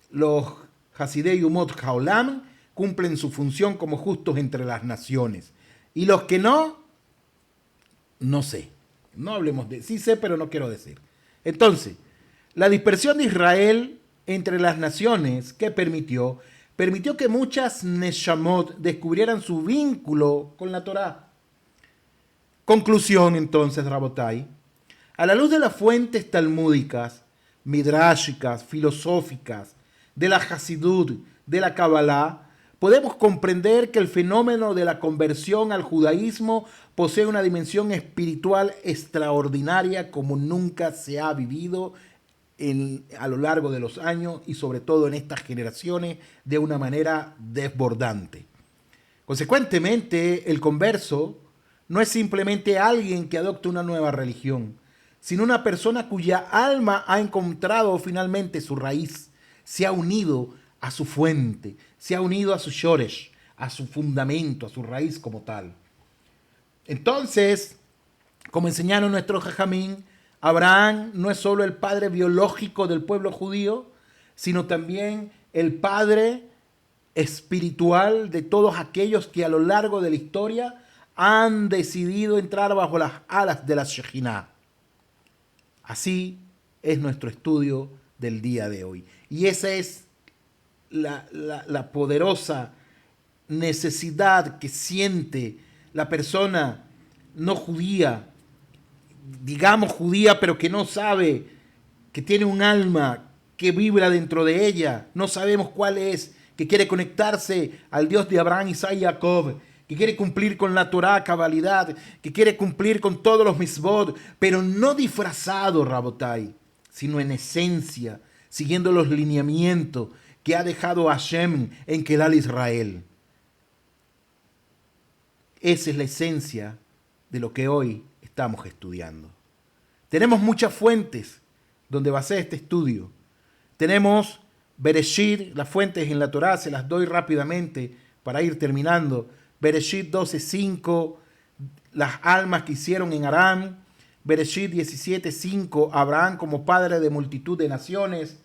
los Hasidei Umot Haolam, cumplen su función como justos entre las naciones. Y los que no, no sé. No hablemos de... Sí sé, pero no quiero decir. Entonces, la dispersión de Israel entre las naciones, ¿qué permitió? Permitió que muchas Neshamot descubrieran su vínculo con la Torá. Conclusión, entonces, Rabotai. A la luz de las fuentes talmúdicas, midrashicas, filosóficas, de la Hasidut, de la Kabbalah, podemos comprender que el fenómeno de la conversión al judaísmo posee una dimensión espiritual extraordinaria como nunca se ha vivido a lo largo de los años y sobre todo en estas generaciones de una manera desbordante. Consecuentemente, el converso no es simplemente alguien que adopta una nueva religión, sino una persona cuya alma ha encontrado finalmente su raíz, se ha unido a su fuente, se ha unido a su shoresh, a su fundamento, a su raíz como tal. Entonces, como enseñaron nuestros jajamín, Abraham no es solo el padre biológico del pueblo judío, sino también el padre espiritual de todos aquellos que a lo largo de la historia han decidido entrar bajo las alas de la Shejinah. Así es nuestro estudio del día de hoy. Y esa es la poderosa necesidad que siente la persona no judía, digamos judía, pero que no sabe, que tiene un alma que vibra dentro de ella, no sabemos cuál es, que quiere conectarse al Dios de Abraham, Isaac y Jacob, que quiere cumplir con la Torá, cabalidad, que quiere cumplir con todos los misbod, pero no disfrazado, Rabotai, sino en esencia, siguiendo los lineamientos que ha dejado Hashem en Kelal Israel. Esa es la esencia de lo que hoy estamos estudiando. Tenemos muchas fuentes donde basé este estudio. Tenemos Bereshit, las fuentes en la Torá, se las doy rápidamente para ir terminando. Bereshit 12:5, las almas que hicieron en Aram. Bereshit 17:5, Abraham como padre de multitud de naciones.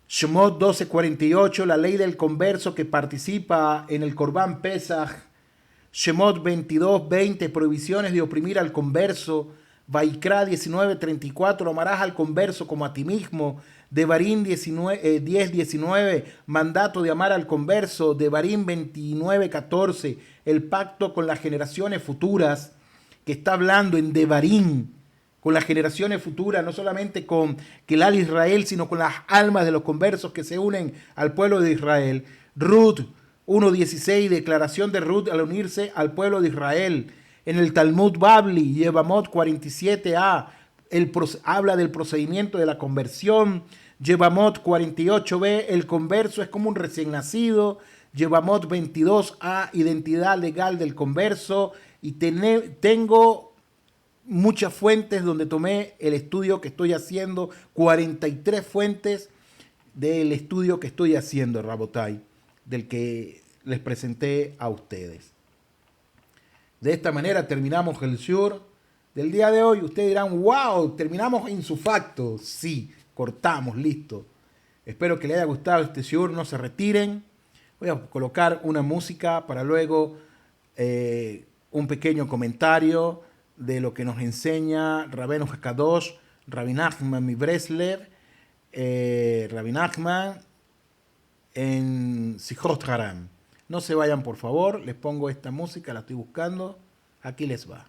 Shemot 12:48, la ley del converso que participa en el Corbán Pesach. Shemot 22:20, prohibiciones de oprimir al converso. Vaikra 19:34, amarás al converso como a ti mismo. Devarim 10:19, mandato de amar al converso. Devarim 29:14, el pacto con las generaciones futuras, que está hablando en Devarim, con las generaciones futuras, no solamente con Kelal Israel, sino con las almas de los conversos que se unen al pueblo de Israel. Ruth 1:16, declaración de Ruth al unirse al pueblo de Israel. En el Talmud Babli, Yevamot 47a, habla del procedimiento de la conversión. Yevamot 48b, el converso es como un recién nacido. Yevamot 22a, identidad legal del converso, y tengo muchas fuentes donde tomé el estudio que estoy haciendo, 43 fuentes del estudio que estoy haciendo, Rabotai, del que les presenté a ustedes. De esta manera terminamos el shiur del día de hoy. Ustedes dirán, wow, terminamos insufacto. Sí, cortamos, listo. Espero que les haya gustado este shiur, no se retiren. Voy a colocar una música para luego un pequeño comentario de lo que nos enseña Rabbeinu Hakadosh, Rabbi Nachman mi Breslev, Rabbi Nachman en Sichot Haram. No se vayan, por favor, les pongo esta música, la estoy buscando, aquí les va.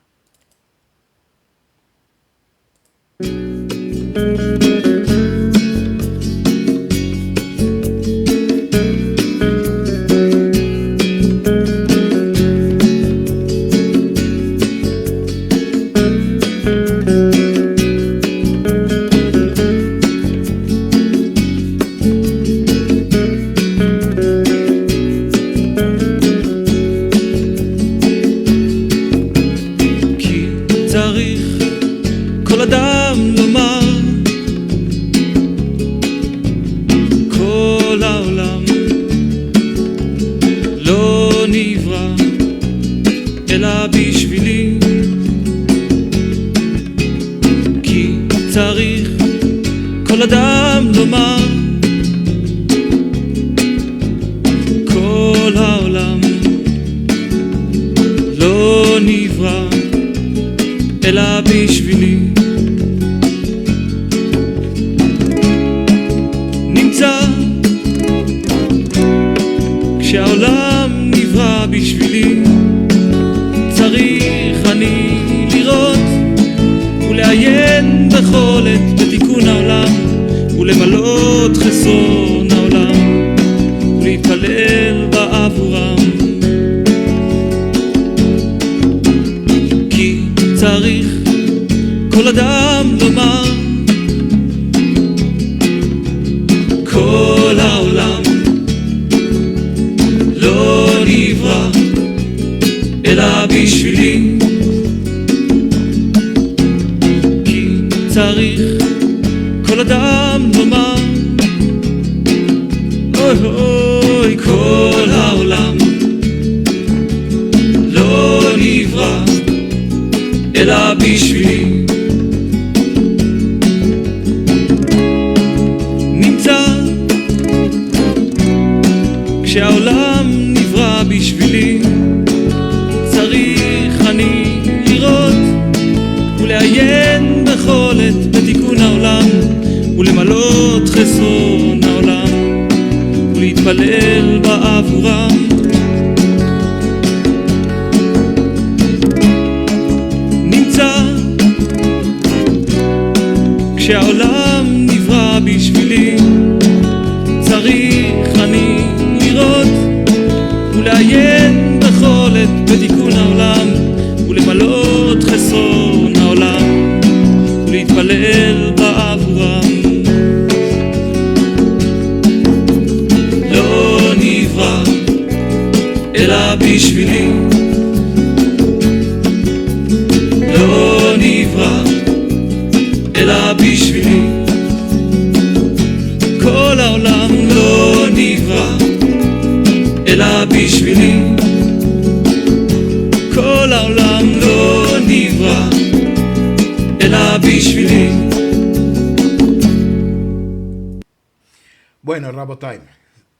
Bueno, Rabotai,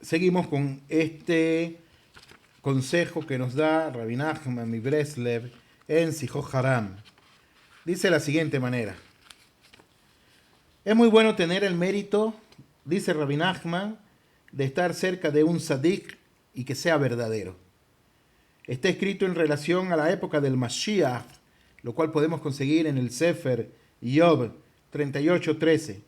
seguimos con este consejo que nos da Rabbi Nachman mi Breslev en Sichot Haram. Dice de la siguiente manera: es muy bueno tener el mérito, dice Rabbi Nachman, de estar cerca de un tzadik y que sea verdadero. Está escrito en relación a la época del Mashiach, lo cual podemos conseguir en el Sefer Job 38:13,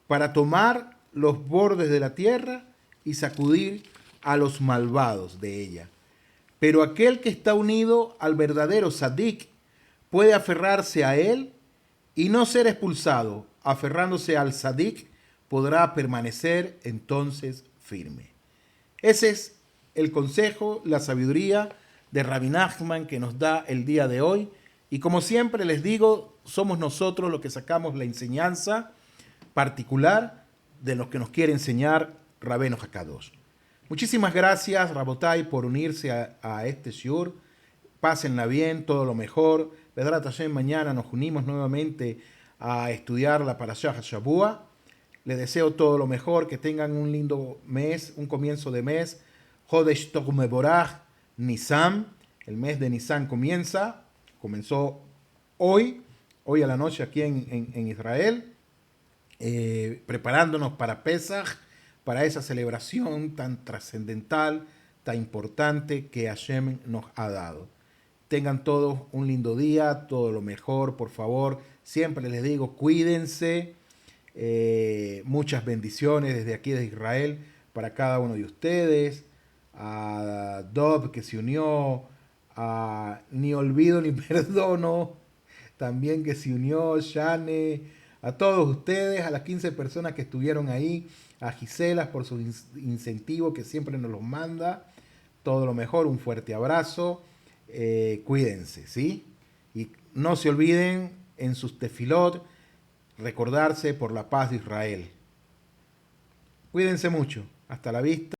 para tomar los bordes de la tierra y sacudir a los malvados de ella. Pero aquel que está unido al verdadero tzadik puede aferrarse a él y no ser expulsado. Aferrándose al tzadik podrá permanecer entonces firme. Ese es el consejo, la sabiduría de Rabbi Nachman que nos da el día de hoy. Y como siempre les digo, somos nosotros los que sacamos la enseñanza particular de los que nos quiere enseñar Rabbeinu Hakadosh. Muchísimas gracias, Rabotai, por unirse a este shiur. Pásenla bien, todo lo mejor. Bedrat Hashem, mañana nos unimos nuevamente a estudiar la Parashá HaShavua. Les deseo todo lo mejor, que tengan un lindo mes, un comienzo de mes. Hodesh Tov Mevorach Nisan. El mes de Nisan comenzó hoy a la noche aquí en Israel, preparándonos para Pesach, para esa celebración tan trascendental, tan importante que Hashem nos ha dado. Tengan todos un lindo día, todo lo mejor, por favor. Siempre les digo, cuídense. Muchas bendiciones desde aquí de Israel para cada uno de ustedes. A Dob que se unió, a Ni Olvido Ni Perdono también que se unió, Shane, a todos ustedes, a las 15 personas que estuvieron ahí, a Giselas por su incentivo que siempre nos los manda. Todo lo mejor, un fuerte abrazo. Cuídense, ¿sí? Y no se olviden en sus tefilot recordarse por la paz de Israel. Cuídense mucho. Hasta la vista.